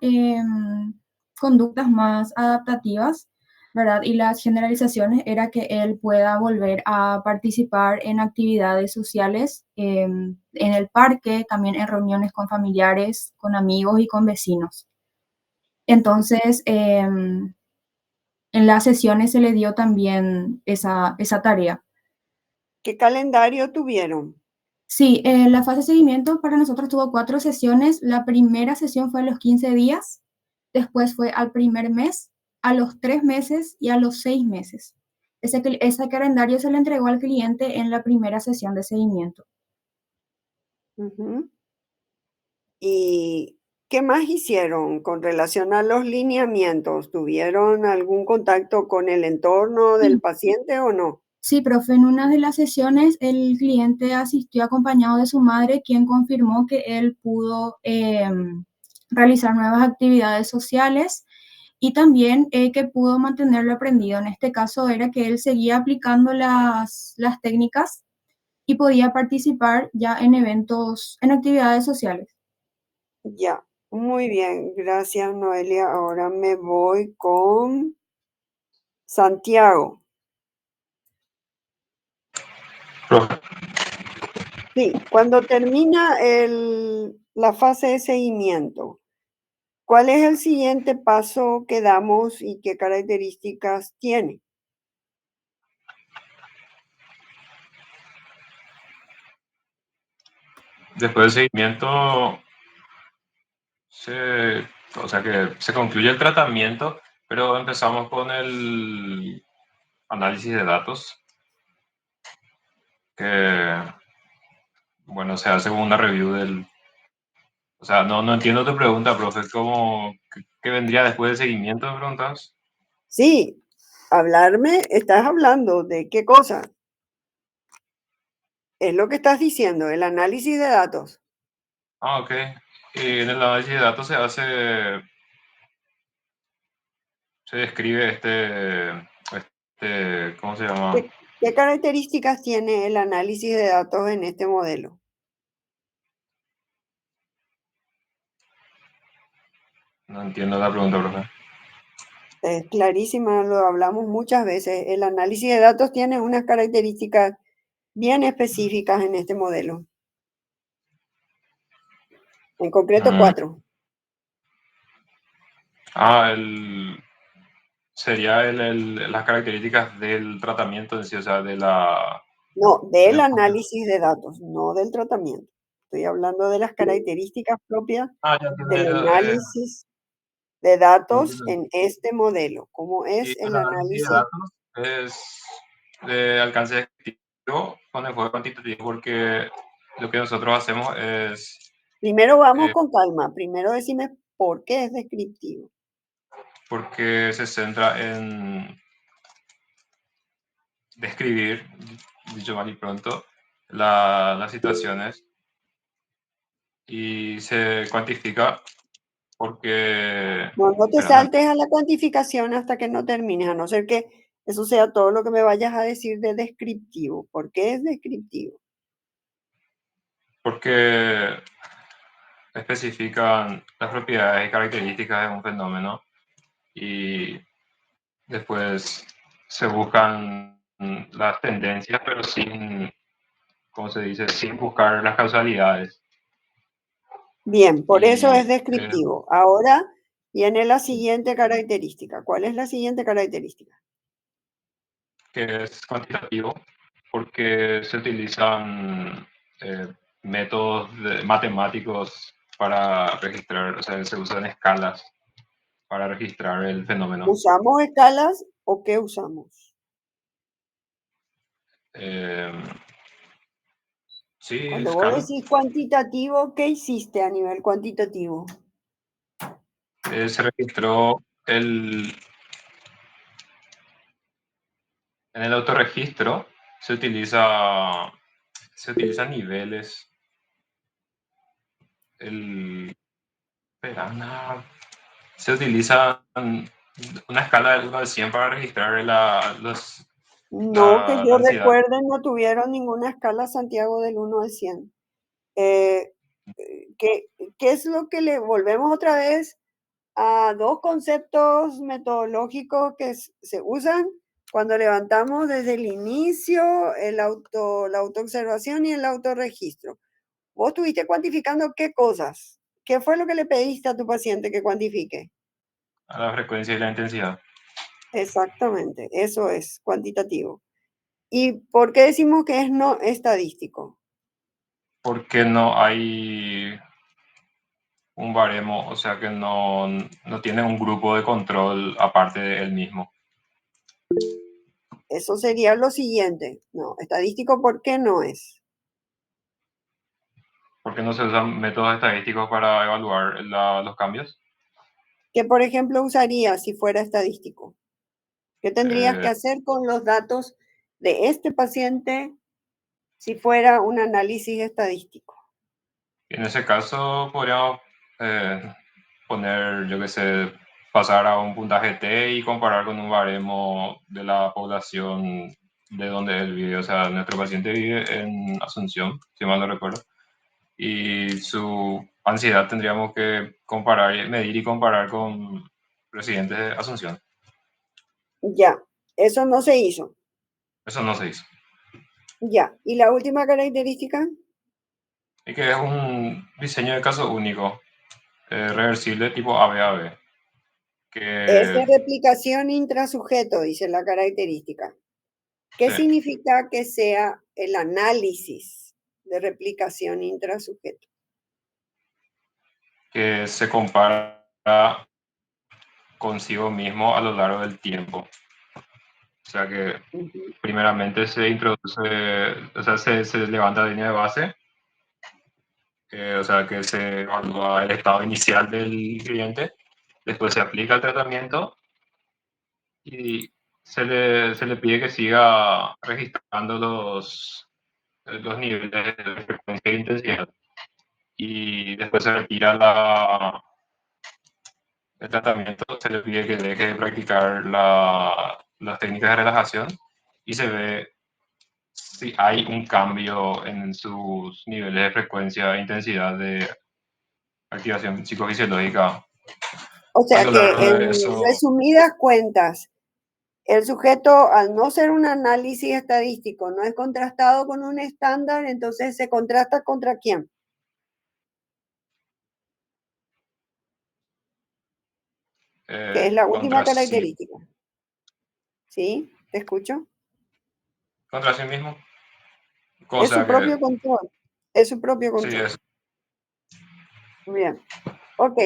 conductas más adaptativas, ¿verdad? Y las generalizaciones era que él pueda volver a participar en actividades sociales, en el parque, también en reuniones con familiares, con amigos y con vecinos. Entonces, en las sesiones se le dio también esa tarea. ¿Qué calendario tuvieron? Sí, la fase de seguimiento para nosotros tuvo 4 sesiones. La primera sesión fue a los 15 días, después fue al primer mes, a los 3 meses y a los 6 meses. Ese calendario se le entregó al cliente en la primera sesión de seguimiento. ¿Y qué más hicieron con relación a los lineamientos? ¿Tuvieron algún contacto con el entorno del paciente o no? Sí, profe, en una de las sesiones el cliente asistió acompañado de su madre, quien confirmó que él pudo realizar nuevas actividades sociales y también que pudo mantenerlo aprendido. En este caso era que él seguía aplicando las técnicas y podía participar ya en eventos, en actividades sociales. Ya, muy bien, gracias Noelia. Ahora me voy con Santiago. Profe, Sí, cuando termina la fase de seguimiento, ¿cuál es el siguiente paso que damos y qué características tiene? después del seguimiento, o sea que se concluye el tratamiento, pero empezamos con el análisis de datos, que, bueno, se hace como una review del... O sea, no entiendo tu pregunta, profe, ¿qué vendría después del seguimiento, me preguntas? Sí, estás hablando de qué cosa. Es lo que estás diciendo, el análisis de datos. Ah, ok. Y en el análisis de datos se describe ¿cómo se llama? ¿Qué características tiene el análisis de datos en este modelo? No entiendo la pregunta, profe. Es clarísima, lo hablamos muchas veces. El análisis de datos tiene unas características bien específicas en este modelo. En concreto, 4. Sería las características del tratamiento en sí, o sea, de la... No, del análisis de datos, no del tratamiento. Estoy hablando de las características propias ya del entiendo. análisis de datos Entiendo. en este modelo. ¿Cómo Y es el el análisis de análisis? datos es de alcance descriptivo con enfoque cuantitativo, porque lo que nosotros hacemos es... Primero vamos con calma. Primero decime por qué es descriptivo. porque se centra en describir, dicho mal y pronto, las situaciones y se cuantifica porque... No te Espera, saltes a la cuantificación hasta que no termines, a no ser que eso sea todo lo que me vayas a decir de descriptivo. ¿Por qué es descriptivo? porque especifican las propiedades y características de un fenómeno y después se buscan las tendencias, pero sin, ¿cómo se dice? Sin buscar las causalidades. Bien, por eso Y es descriptivo. Ahora viene la siguiente característica. ¿Cuál es la siguiente característica? que es cuantitativo porque se utilizan métodos matemáticos para registrar, o sea, se usan escalas para registrar el fenómeno. ¿Usamos escalas o qué usamos? Sí, Cuando vos escalas. decís cuantitativo, ¿qué hiciste a nivel cuantitativo? Se registró en el autorregistro, se utilizan niveles. Se utiliza una escala del 1 al 100 para registrar No, que la yo ansiedad. recuerde, no tuvieron ninguna escala Santiago del 1 al 100. ¿Qué es lo que le volvemos otra vez a dos conceptos metodológicos que se usan cuando levantamos desde el inicio la autoobservación y el autorregistro? Vos estuviste cuantificando qué cosas. ¿Qué fue lo que le pediste a tu paciente que cuantifique? A la frecuencia y la intensidad. Exactamente, eso es cuantitativo. ¿Y por qué decimos que es no estadístico? Porque no hay un baremo, o sea que no tiene un grupo de control aparte de él mismo. Eso sería lo siguiente. No, estadístico, ¿por qué no es? Porque no se usan métodos estadísticos para evaluar los cambios. ¿Qué, por ejemplo, usarías si fuera estadístico? ¿Qué tendrías que hacer con los datos de este paciente si fuera un análisis estadístico? En ese caso podríamos poner, yo qué sé, pasar a un puntaje T y comparar con un baremo de la población de donde él vive. O sea, nuestro paciente vive en Asunción, si mal no recuerdo. Y su ansiedad tendríamos que comparar, medir y comparar con residentes de Asunción. Ya, eso no se hizo. Eso no se hizo. Ya, ¿y la última característica? Es que es un diseño de caso único, reversible tipo ABAB. Es de Que replicación intrasujeto, dice la característica. ¿Qué Sí. significa que sea el análisis de replicación intrasujeto? que se compara consigo mismo a lo largo del tiempo. O sea que primeramente se introduce, o sea, se levanta la línea de base, o sea, que se evalúa el estado inicial del cliente, después se aplica el tratamiento y se le pide que siga registrando los niveles de frecuencia e intensidad. Y después se retira el tratamiento, se le pide que deje de practicar las técnicas de relajación y se ve si hay un cambio en sus niveles de frecuencia e intensidad de activación psicofisiológica. O A sea lo que largo en de eso, resumidas cuentas, el sujeto, al no ser un análisis estadístico, no es contrastado con un estándar, entonces se contrasta contra quién. Que es la última contra sí característica. ¿Sí? ¿Te escucho? contra sí mismo. Es Cosa su propio que control. Es su propio sí control. es. Bien. Ok.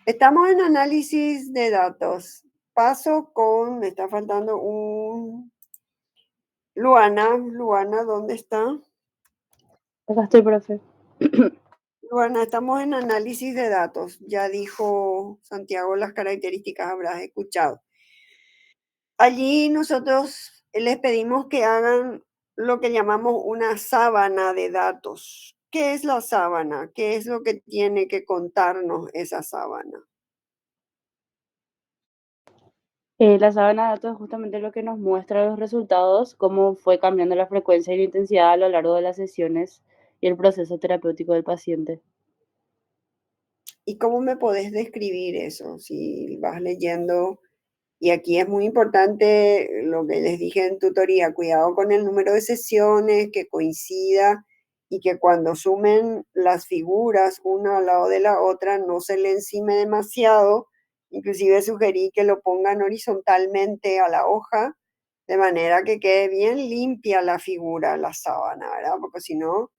Estamos en análisis de datos. Paso con, me está faltando un... Luana, ¿dónde está? Acá estoy, profe. Luana, estamos en análisis de datos. Ya dijo Santiago las características, habrás escuchado. Allí nosotros les pedimos que hagan lo que llamamos una sábana de datos. ¿Qué es la sábana? ¿Qué es lo que tiene que contarnos esa sábana? La sábana de datos es justamente lo que nos muestra los resultados, cómo fue cambiando la frecuencia y la intensidad a lo largo de las sesiones y el proceso terapéutico del paciente. ¿Y cómo me podés describir eso? Si vas leyendo, y aquí es muy importante lo que les dije en tutoría, cuidado con el número de sesiones, que coincida y que cuando sumen las figuras una al lado de la otra no se le encime demasiado. Inclusive sugerí que lo pongan horizontalmente a la hoja, de manera que quede bien limpia la figura, la sábana, ¿verdad? Porque si no,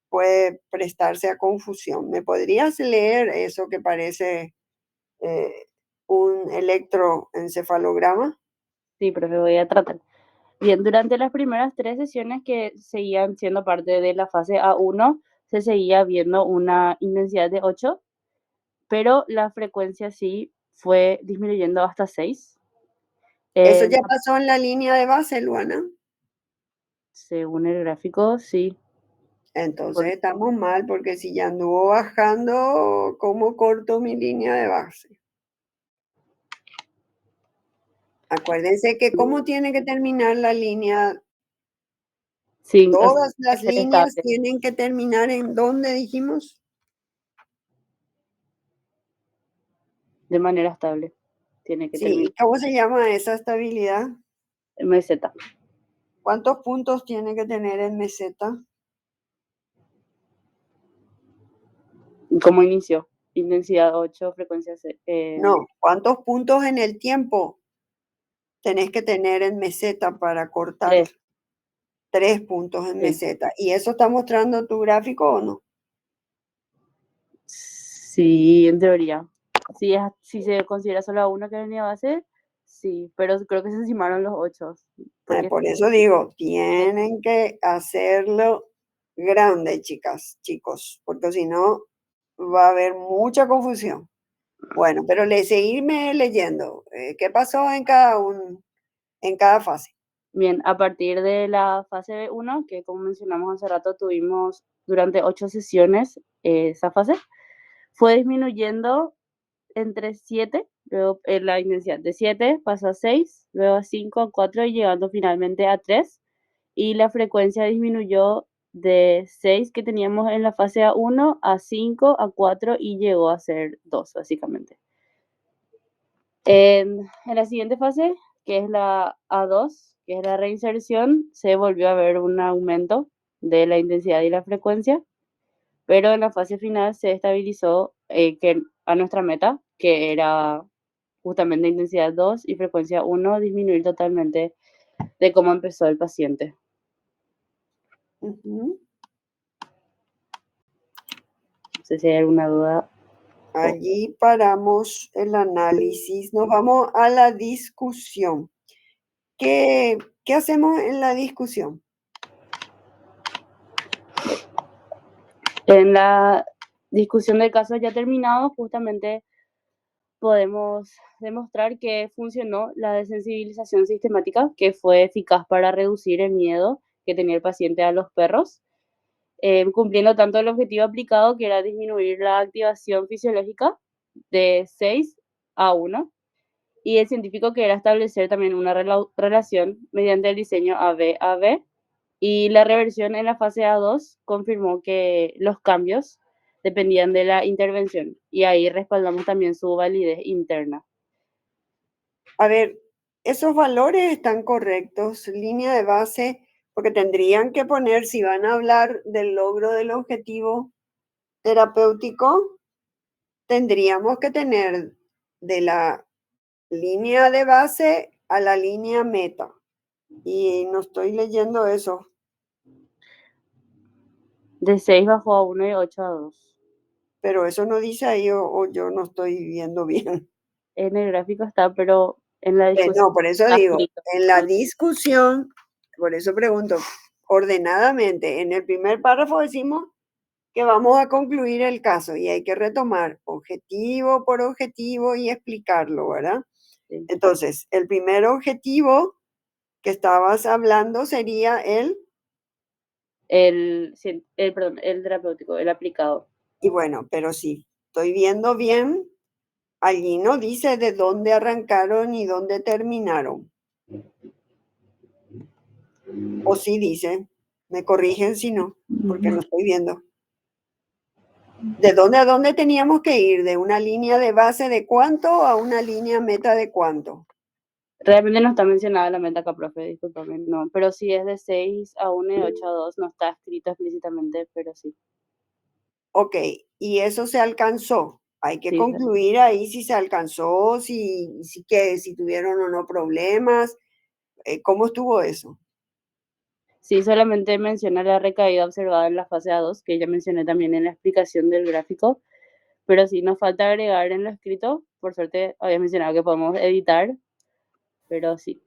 puede prestarse a confusión. ¿Me podrías leer eso que parece un electroencefalograma? Sí, profe, voy a tratar. Bien, durante las primeras 3 sesiones que seguían siendo parte de la fase A1, se seguía viendo una intensidad de 8, pero la frecuencia sí fue disminuyendo hasta 6. Eso ya pasó en la línea de base, Luana. Según el gráfico, sí. Entonces estamos mal, porque si ya anduvo bajando, ¿cómo corto mi línea de base? Acuérdense que cómo tiene que terminar la línea. Sí, Todas las ser líneas estable. tienen que terminar en ¿dónde dijimos? De manera estable. Tiene que Sí, terminar. ¿y cómo se llama esa estabilidad? Meseta. ¿Cuántos puntos tiene que tener en meseta? ¿Cómo inició? Intensidad 8, frecuencia 6. No, ¿cuántos puntos en el tiempo tenés que tener en meseta para cortar? 3. 3 puntos en meseta. ¿Y eso está mostrando tu gráfico o no? Sí, en teoría. Si se considera solo a uno que es la línea base, sí, pero creo que se encimaron los 8. Por eso digo, tienen que hacerlo grande, chicas, chicos, porque si no va a haber mucha confusión. Bueno, pero seguirme leyendo. ¿Qué pasó en cada fase? Bien, a partir de la fase 1, que como mencionamos hace rato, tuvimos durante 8 sesiones esa fase, fue disminuyendo entre 7, luego la intensidad de 7 pasó a 6, luego a 5, a 4 y llegando finalmente a 3, y la frecuencia disminuyó de 6 que teníamos en la fase A1 a 5, a 4 y llegó a ser 2, básicamente. En la siguiente fase, que es la A2, que es la reinserción, se volvió a ver un aumento de la intensidad y la frecuencia, pero en la fase final se estabilizó a nuestra meta, que era justamente intensidad 2 y frecuencia 1, disminuir totalmente de cómo empezó el paciente. Ujú. No sé si hay alguna duda. Allí paramos el análisis. Nos vamos a la discusión. ¿Qué hacemos en la discusión? En la discusión del caso ya terminado, justamente podemos demostrar que funcionó la desensibilización sistemática, que fue eficaz para reducir el miedo que tenía el paciente a los perros, cumpliendo tanto el objetivo aplicado, que era disminuir la activación fisiológica de 6 a 1, y el científico, que era establecer también una relación mediante el diseño AB-AB, y la reversión en la fase A2 confirmó que los cambios dependían de la intervención, y ahí respaldamos también su validez interna. A ver, esos valores están correctos, línea de base, porque tendrían que poner, si van a hablar del logro del objetivo terapéutico, tendríamos que tener de la línea de base a la línea meta. Y no estoy leyendo eso. De 6 bajó a 1 y 8 a 2. Pero eso no dice ahí o yo no estoy viendo bien. En el gráfico está, pero en la discusión... No, por eso digo, en la discusión, por eso pregunto, ordenadamente, en el primer párrafo decimos que vamos a concluir el caso y hay que retomar objetivo por objetivo y explicarlo, ¿verdad? Sí. Entonces, el primer objetivo que estabas hablando sería el terapéutico, el aplicado. Y bueno, pero si estoy viendo bien, allí no dice de dónde arrancaron y dónde terminaron. O sí dice, me corrigen si no, porque no estoy viendo. ¿De dónde a dónde teníamos que ir? ¿De una línea de base de cuánto a una línea meta de cuánto? Realmente no está mencionada la meta acá, profe, discúlpame, no. Pero sí es de 6 a 1 y 8 a 2, no está escrito explícitamente, pero sí. Ok, y eso se alcanzó. Hay que Sí, concluir ahí si se alcanzó, si tuvieron o no problemas. ¿Cómo estuvo eso? Sí, solamente menciona la recaída observada en la fase A2, que ya mencioné también en la explicación del gráfico, pero sí nos falta agregar en lo escrito. Por suerte había mencionado que podemos editar, pero sí.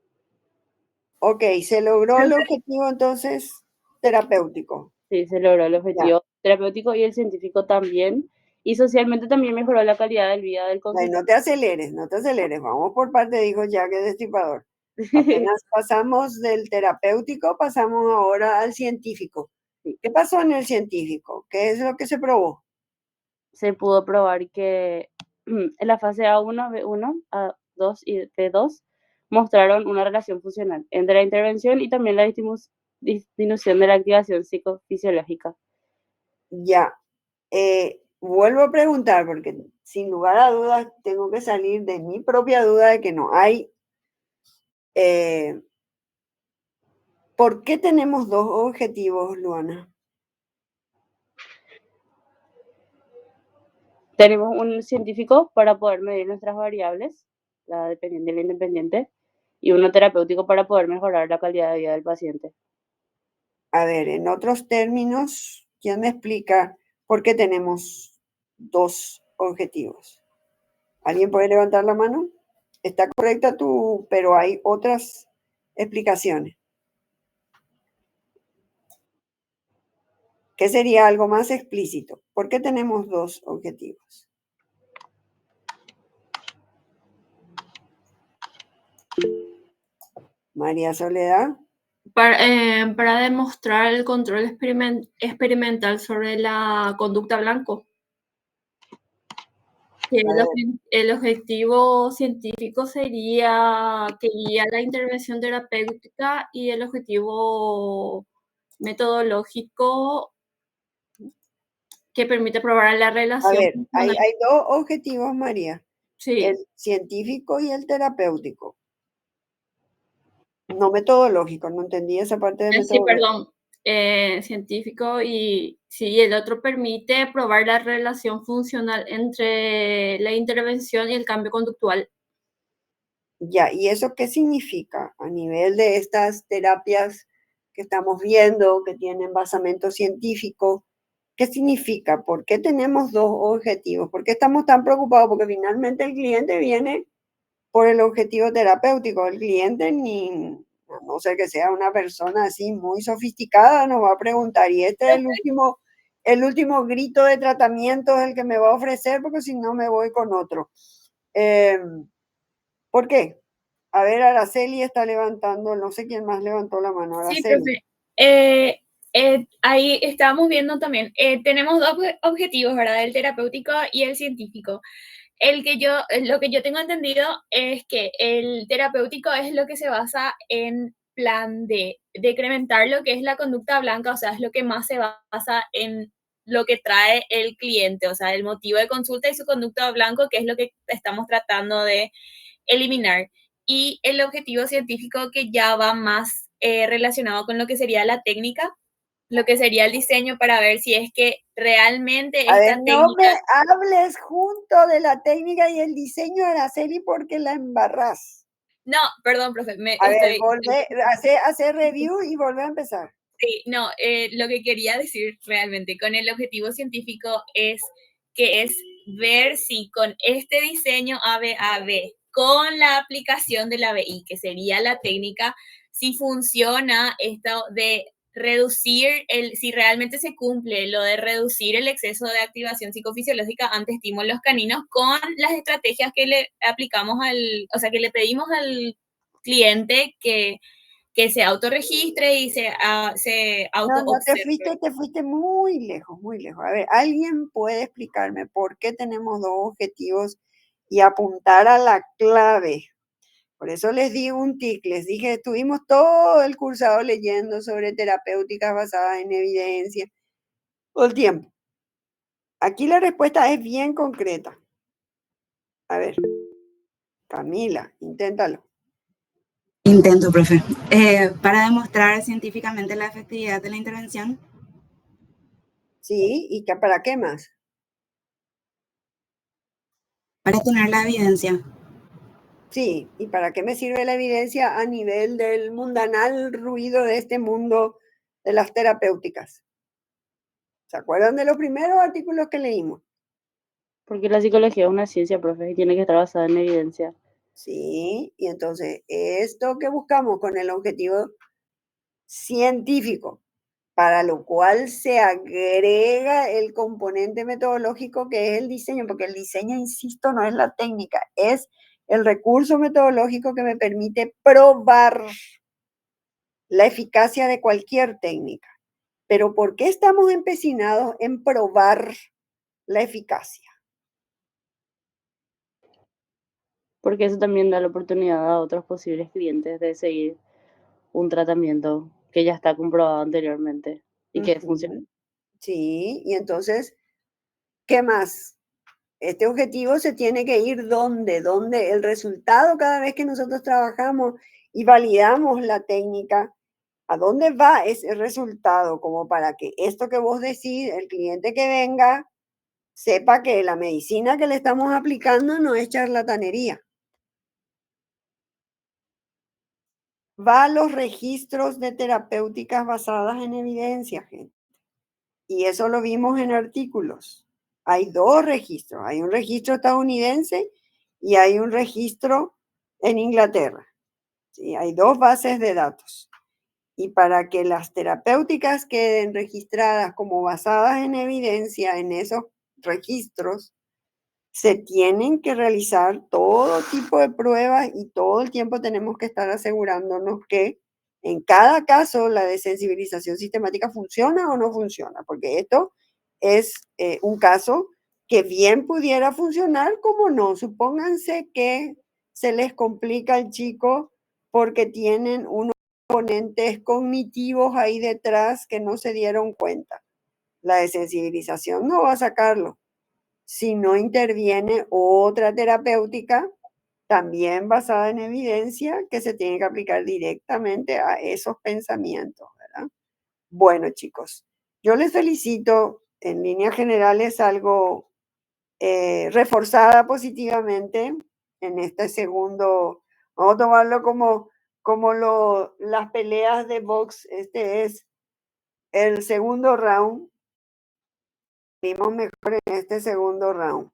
Ok, se logró el objetivo entonces terapéutico. Sí, se logró el objetivo terapéutico y el científico también. Y socialmente también mejoró la calidad de vida del Ay, consultante. no te aceleres, no te aceleres. Vamos por parte, dijo Jack el Destripador. Apenas pasamos del terapéutico, pasamos ahora al científico. ¿Qué pasó en el científico? ¿Qué es lo que se probó? Se pudo probar que en la fase A1, B1, A2 y B2 mostraron una relación funcional entre la intervención y también la disminución de la activación psicofisiológica. Ya, vuelvo a preguntar porque sin lugar a dudas tengo que salir de mi propia duda de que no hay. ¿Por qué tenemos dos objetivos, Luana? Tenemos un científico para poder medir nuestras variables, la dependiente y la independiente, y uno terapéutico para poder mejorar la calidad de vida del paciente. A ver, en otros términos, ¿quién me explica por qué tenemos dos objetivos? ¿Alguien puede levantar la mano? Está correcta tú, pero hay otras explicaciones. ¿Qué sería algo más explícito? ¿Por qué tenemos dos objetivos? María Soledad. Para demostrar el control experimental sobre la conducta blanco. Que el objetivo científico sería que guía la intervención terapéutica y el objetivo metodológico que permite probar la A relación. ver, hay dos objetivos, María. Sí. El científico y el terapéutico. No metodológico, no entendí esa parte de Sí, metodológico. perdón. Científico y sí, el otro permite probar la relación funcional entre la intervención y el cambio conductual. Ya, ¿y eso qué significa a nivel de estas terapias que estamos viendo, que tienen basamento científico? ¿Qué significa? ¿Por qué tenemos dos objetivos? ¿Por qué estamos tan preocupados? Porque finalmente el cliente viene por el objetivo terapéutico. El cliente, ni, a no ser que sea una persona así muy sofisticada, nos va a preguntar, ¿y este es el último grito de tratamiento es el que me va a ofrecer? Porque si no me voy con otro. ¿Por qué? A ver, Araceli está levantando, no sé quién más levantó la mano. Sí, Araceli. profe. Ahí estábamos viendo también, tenemos dos objetivos, ¿verdad? El terapéutico y el científico. Lo que yo tengo entendido es que el terapéutico es lo que se basa en plan de decrementar lo que es la conducta blanca, o sea, es lo que más se basa en lo que trae el cliente, o sea, el motivo de consulta y su conducta blanco, que es lo que estamos tratando de eliminar. Y el objetivo científico que ya va más relacionado con lo que sería la técnica, lo que sería el diseño para ver si es que realmente esta técnica... No me técnica... hables junto de la técnica y el diseño, Araceli, porque la embarrás. No, perdón, profe. A ver, hace review y volver a empezar. Sí, no, lo que quería decir realmente con el objetivo científico es que es ver si con este diseño ABAB, con la aplicación de la ABI, que sería la técnica, si funciona esto de reducir, si realmente se cumple lo de reducir el exceso de activación psicofisiológica ante estímulos caninos con las estrategias que le aplicamos o sea, que le pedimos al cliente que se autorregistre y se autoobserve. No, te fuiste muy lejos, muy lejos. A ver, ¿alguien puede explicarme por qué tenemos dos objetivos y apuntar a la clave? Por eso les di un tic, les dije, estuvimos todo el cursado leyendo sobre terapéuticas basadas en evidencia, todo el tiempo. Aquí la respuesta es bien concreta. A ver, Camila, inténtalo. Intento, profe. Para demostrar científicamente la efectividad de la intervención. Sí, ¿y para qué más? Para tener la evidencia. Sí, ¿y para qué me sirve la evidencia a nivel del mundanal ruido de este mundo de las terapéuticas? ¿Se acuerdan de los primeros artículos que leímos? Porque la psicología es una ciencia, profe, y tiene que estar basada en evidencia. Sí, y entonces esto que buscamos con el objetivo científico, para lo cual se agrega el componente metodológico que es el diseño, porque el diseño, insisto, no es la técnica, es el recurso metodológico que me permite probar la eficacia de cualquier técnica. Pero ¿por qué estamos empecinados en probar la eficacia? Porque eso también da la oportunidad a otros posibles clientes de seguir un tratamiento que ya está comprobado anteriormente y que funciona. Sí, y entonces, ¿qué más? Este objetivo se tiene que ir ¿dónde? Donde el resultado cada vez que nosotros trabajamos y validamos la técnica, ¿a dónde va ese resultado? Como para que esto que vos decís, el cliente que venga, sepa que la medicina que le estamos aplicando no es charlatanería. Va a los registros de terapéuticas basadas en evidencia, gente. Y eso lo vimos en artículos. Hay dos registros. Hay un registro estadounidense y hay un registro en Inglaterra. ¿Sí? Hay dos bases de datos. Y para que las terapéuticas queden registradas como basadas en evidencia en esos registros, se tienen que realizar todo tipo de pruebas y todo el tiempo tenemos que estar asegurándonos que en cada caso la desensibilización sistemática funciona o no funciona, porque esto es un caso que bien pudiera funcionar, como no. Supónganse que se les complica al chico porque tienen unos componentes cognitivos ahí detrás que no se dieron cuenta. La desensibilización no va a sacarlo. Si no interviene otra terapéutica, también basada en evidencia, que se tiene que aplicar directamente a esos pensamientos, ¿verdad? Bueno, chicos, yo les felicito. En líneas generales, algo reforzada positivamente en este segundo. Vamos a tomarlo como las peleas de box. Este es el segundo round. Vimos mejor en este segundo round.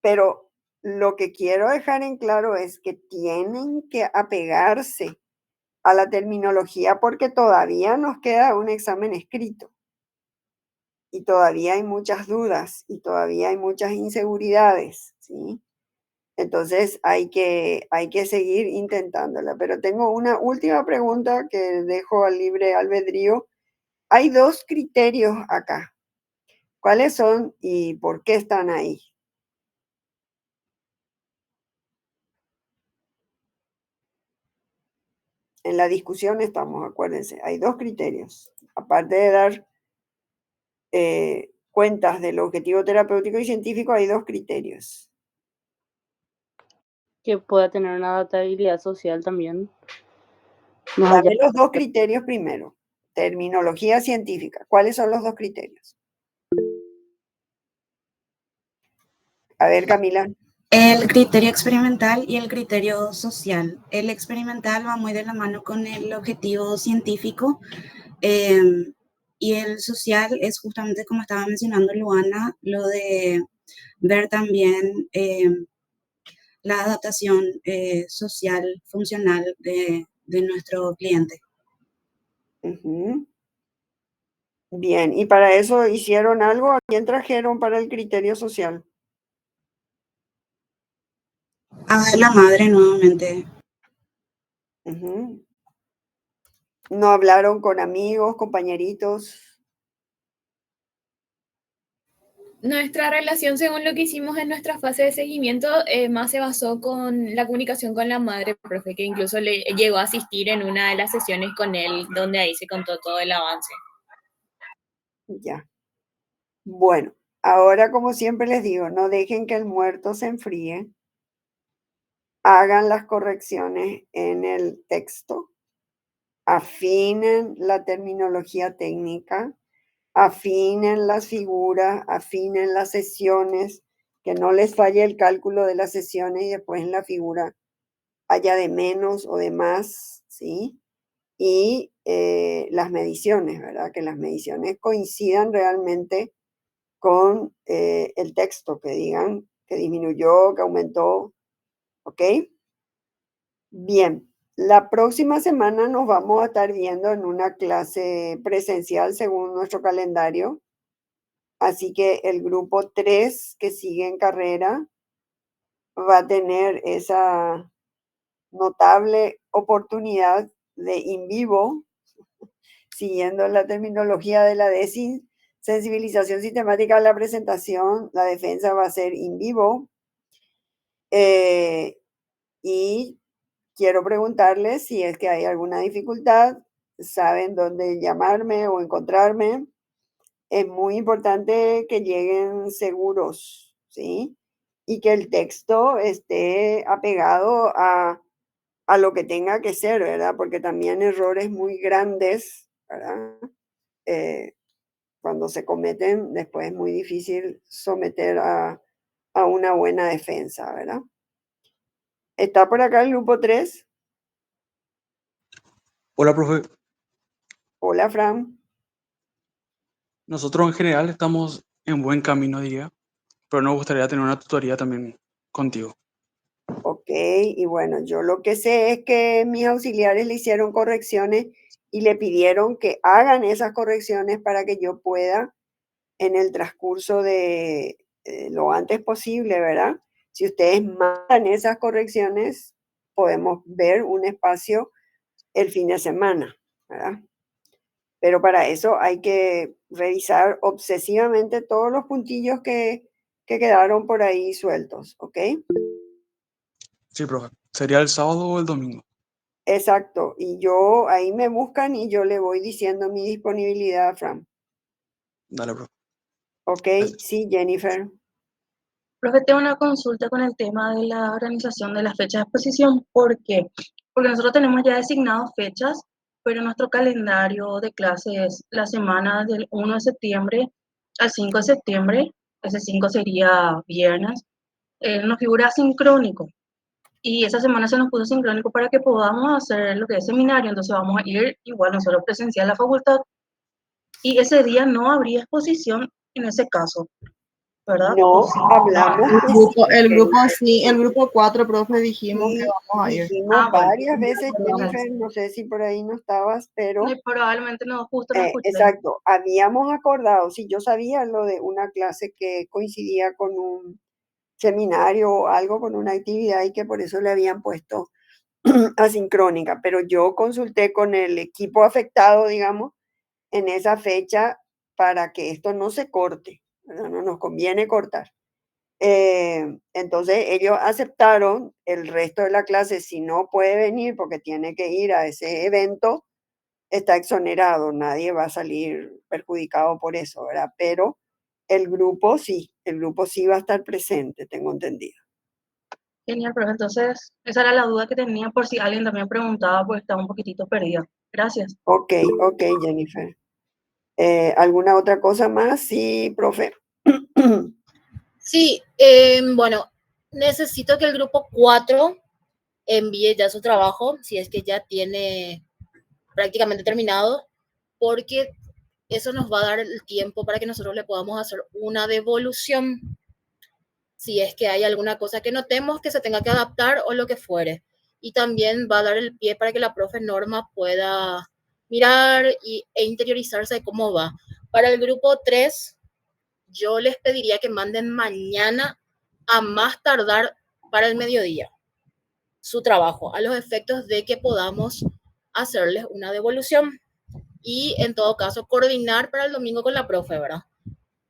Pero lo que quiero dejar en claro es que tienen que apegarse a la terminología porque todavía nos queda un examen escrito y todavía hay muchas dudas y todavía hay muchas inseguridades, ¿sí? Entonces hay que seguir intentándola. Pero tengo una última pregunta que dejo al libre albedrío. Hay dos criterios acá. ¿Cuáles son y por qué están ahí? En la discusión estamos, acuérdense, hay dos criterios. Aparte de dar cuentas del objetivo terapéutico y científico, hay dos criterios. Que pueda tener una adaptabilidad social también. Más allá. Dame los dos criterios primero. Terminología científica. ¿Cuáles son los dos criterios? A ver, Camila. El criterio experimental y el criterio social. El experimental va muy de la mano con el objetivo científico y el social es justamente como estaba mencionando Luana, lo de ver también la adaptación social funcional de nuestro cliente. Uh-huh. Bien, ¿y para eso hicieron algo? ¿A quién trajeron para el criterio social? A la madre nuevamente. Uh-huh. ¿No hablaron con amigos, compañeritos? Nuestra relación, según lo que hicimos en nuestra fase de seguimiento, más se basó con la comunicación con la madre, profe, que incluso le llegó a asistir en una de las sesiones con él, donde ahí se contó todo el avance. Ya. Bueno, ahora como siempre les digo, no dejen que el muerto se enfríe. Hagan las correcciones en el texto. Afinen la terminología técnica. Afinen las figuras, afinen las sesiones, que no les falle el cálculo de las sesiones y después en la figura haya de menos o de más, ¿sí? Y las mediciones, ¿verdad? Que las mediciones coincidan realmente con el texto, que digan que disminuyó, que aumentó, ¿ok? Bien. La próxima semana nos vamos a estar viendo en una clase presencial según nuestro calendario. Así que el grupo 3 que sigue en carrera va a tener esa notable oportunidad de in vivo, siguiendo la terminología de la sensibilización sistemática de la presentación. La defensa va a ser in vivo. Y quiero preguntarles si es que hay alguna dificultad, saben dónde llamarme o encontrarme. Es muy importante que lleguen seguros, ¿sí? Y que el texto esté apegado a lo que tenga que ser, ¿verdad? Porque también errores muy grandes, ¿verdad? Cuando se cometen, después es muy difícil someter a una buena defensa, ¿verdad? ¿Está por acá el grupo 3? Hola, profe. Hola, Fran. Nosotros en general estamos en buen camino, diría, pero nos gustaría tener una tutoría también contigo. Ok, y bueno, yo lo que sé es que mis auxiliares le hicieron correcciones y le pidieron que hagan esas correcciones para que yo pueda en el transcurso de lo antes posible, ¿verdad? Si ustedes mandan esas correcciones, podemos ver un espacio el fin de semana, ¿verdad? Pero para eso hay que revisar obsesivamente todos los puntillos que quedaron por ahí sueltos, ¿ok? Sí, profe. ¿Sería el sábado o el domingo? Exacto. Y yo, ahí me buscan y yo le voy diciendo mi disponibilidad a Fran. Dale, profe. Ok, Gracias. sí, Jennifer. Profe, tengo una consulta con el tema de la organización de las fechas de exposición. ¿Por qué? Porque nosotros tenemos ya designadas fechas, pero nuestro calendario de clases es la semana del 1 de septiembre al 5 de septiembre. Ese 5 sería viernes. Nos figura sincrónico. Y esa semana se nos puso sincrónico para que podamos hacer lo que es seminario. Entonces vamos a ir igual nosotros presencial a la facultad. Y ese día no habría exposición en ese caso, ¿verdad? No hablamos que sí, El grupo 4, profe, dijimos que sí, vamos a ir. dijimos Bueno, varias veces, perdón. Jennifer, no sé si por ahí no estabas, pero Probablemente no, justo no escuché. exacto, habíamos acordado, si yo sabía lo de una clase que coincidía con un seminario o algo, con una actividad y que por eso le habían puesto asincrónica, pero yo consulté con el equipo afectado, digamos, en esa fecha para que esto no se corte, ¿verdad? No nos conviene cortar. Entonces ellos aceptaron el resto de la clase, si no puede venir porque tiene que ir a ese evento, está exonerado, nadie va a salir perjudicado por eso, ¿verdad? Pero el grupo sí va a estar presente, tengo entendido. Genial, profe. Entonces, esa era la duda que tenía por si alguien también preguntaba, pues estaba un poquitito perdida. Gracias. Ok, Jennifer. ¿Alguna otra cosa más? Sí, profe. Sí, bueno, necesito que el grupo 4 envíe ya su trabajo, si es que ya tiene prácticamente terminado, porque eso nos va a dar el tiempo para que nosotros le podamos hacer una devolución, si es que hay alguna cosa que notemos que se tenga que adaptar o lo que fuere. Y también va a dar el pie para que la profe Norma pueda mirar e interiorizarse de cómo va. Para el grupo 3, yo les pediría que manden mañana a más tardar para el mediodía su trabajo, a los efectos de que podamos hacerles una devolución y en todo caso coordinar para el domingo con la profe, ¿verdad?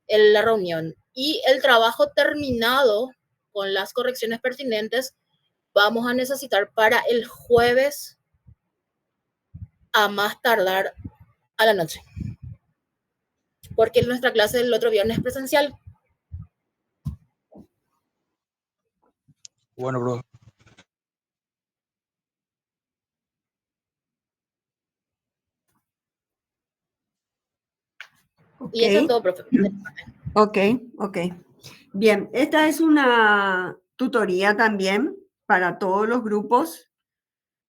En la reunión. Y el trabajo terminado con las correcciones pertinentes vamos a necesitar para el jueves a más tardar a la noche. Porque nuestra clase del otro viernes es presencial. Bueno, bro. Y eso es todo, profe. Ok. Bien, esta es una tutoría también para todos los grupos.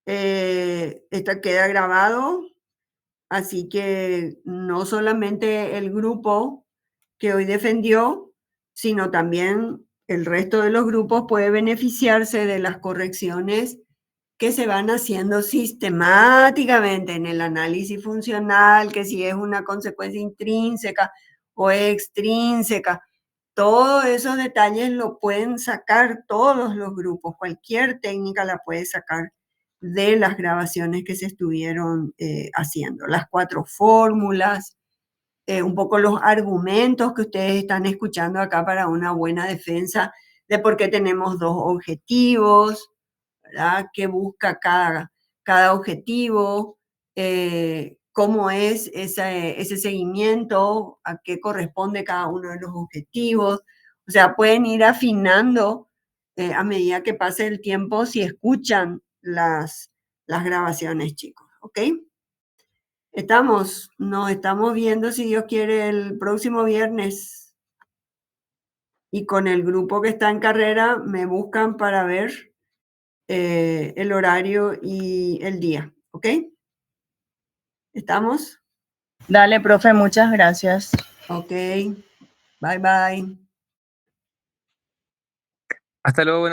Esta queda grabado, así que no solamente el grupo que hoy defendió, sino también el resto de los grupos puede beneficiarse de las correcciones que se van haciendo sistemáticamente en el análisis funcional, que si es una consecuencia intrínseca o extrínseca. Todos esos detalles lo pueden sacar todos los grupos, cualquier técnica la puede sacar de las grabaciones que se estuvieron haciendo. Las 4 fórmulas, un poco los argumentos que ustedes están escuchando acá para una buena defensa de por qué tenemos 2 objetivos, ¿verdad? ¿Qué busca cada objetivo? ¿Cómo es ese seguimiento? ¿A qué corresponde cada uno de los objetivos? O sea, pueden ir afinando a medida que pase el tiempo si escuchan las grabaciones, chicos, ¿ok? Nos estamos viendo, si Dios quiere, el próximo viernes. Y con el grupo que está en carrera me buscan para ver el horario y el día, ¿ok? ¿Estamos? Dale, profe, muchas gracias. Ok, bye. Hasta luego.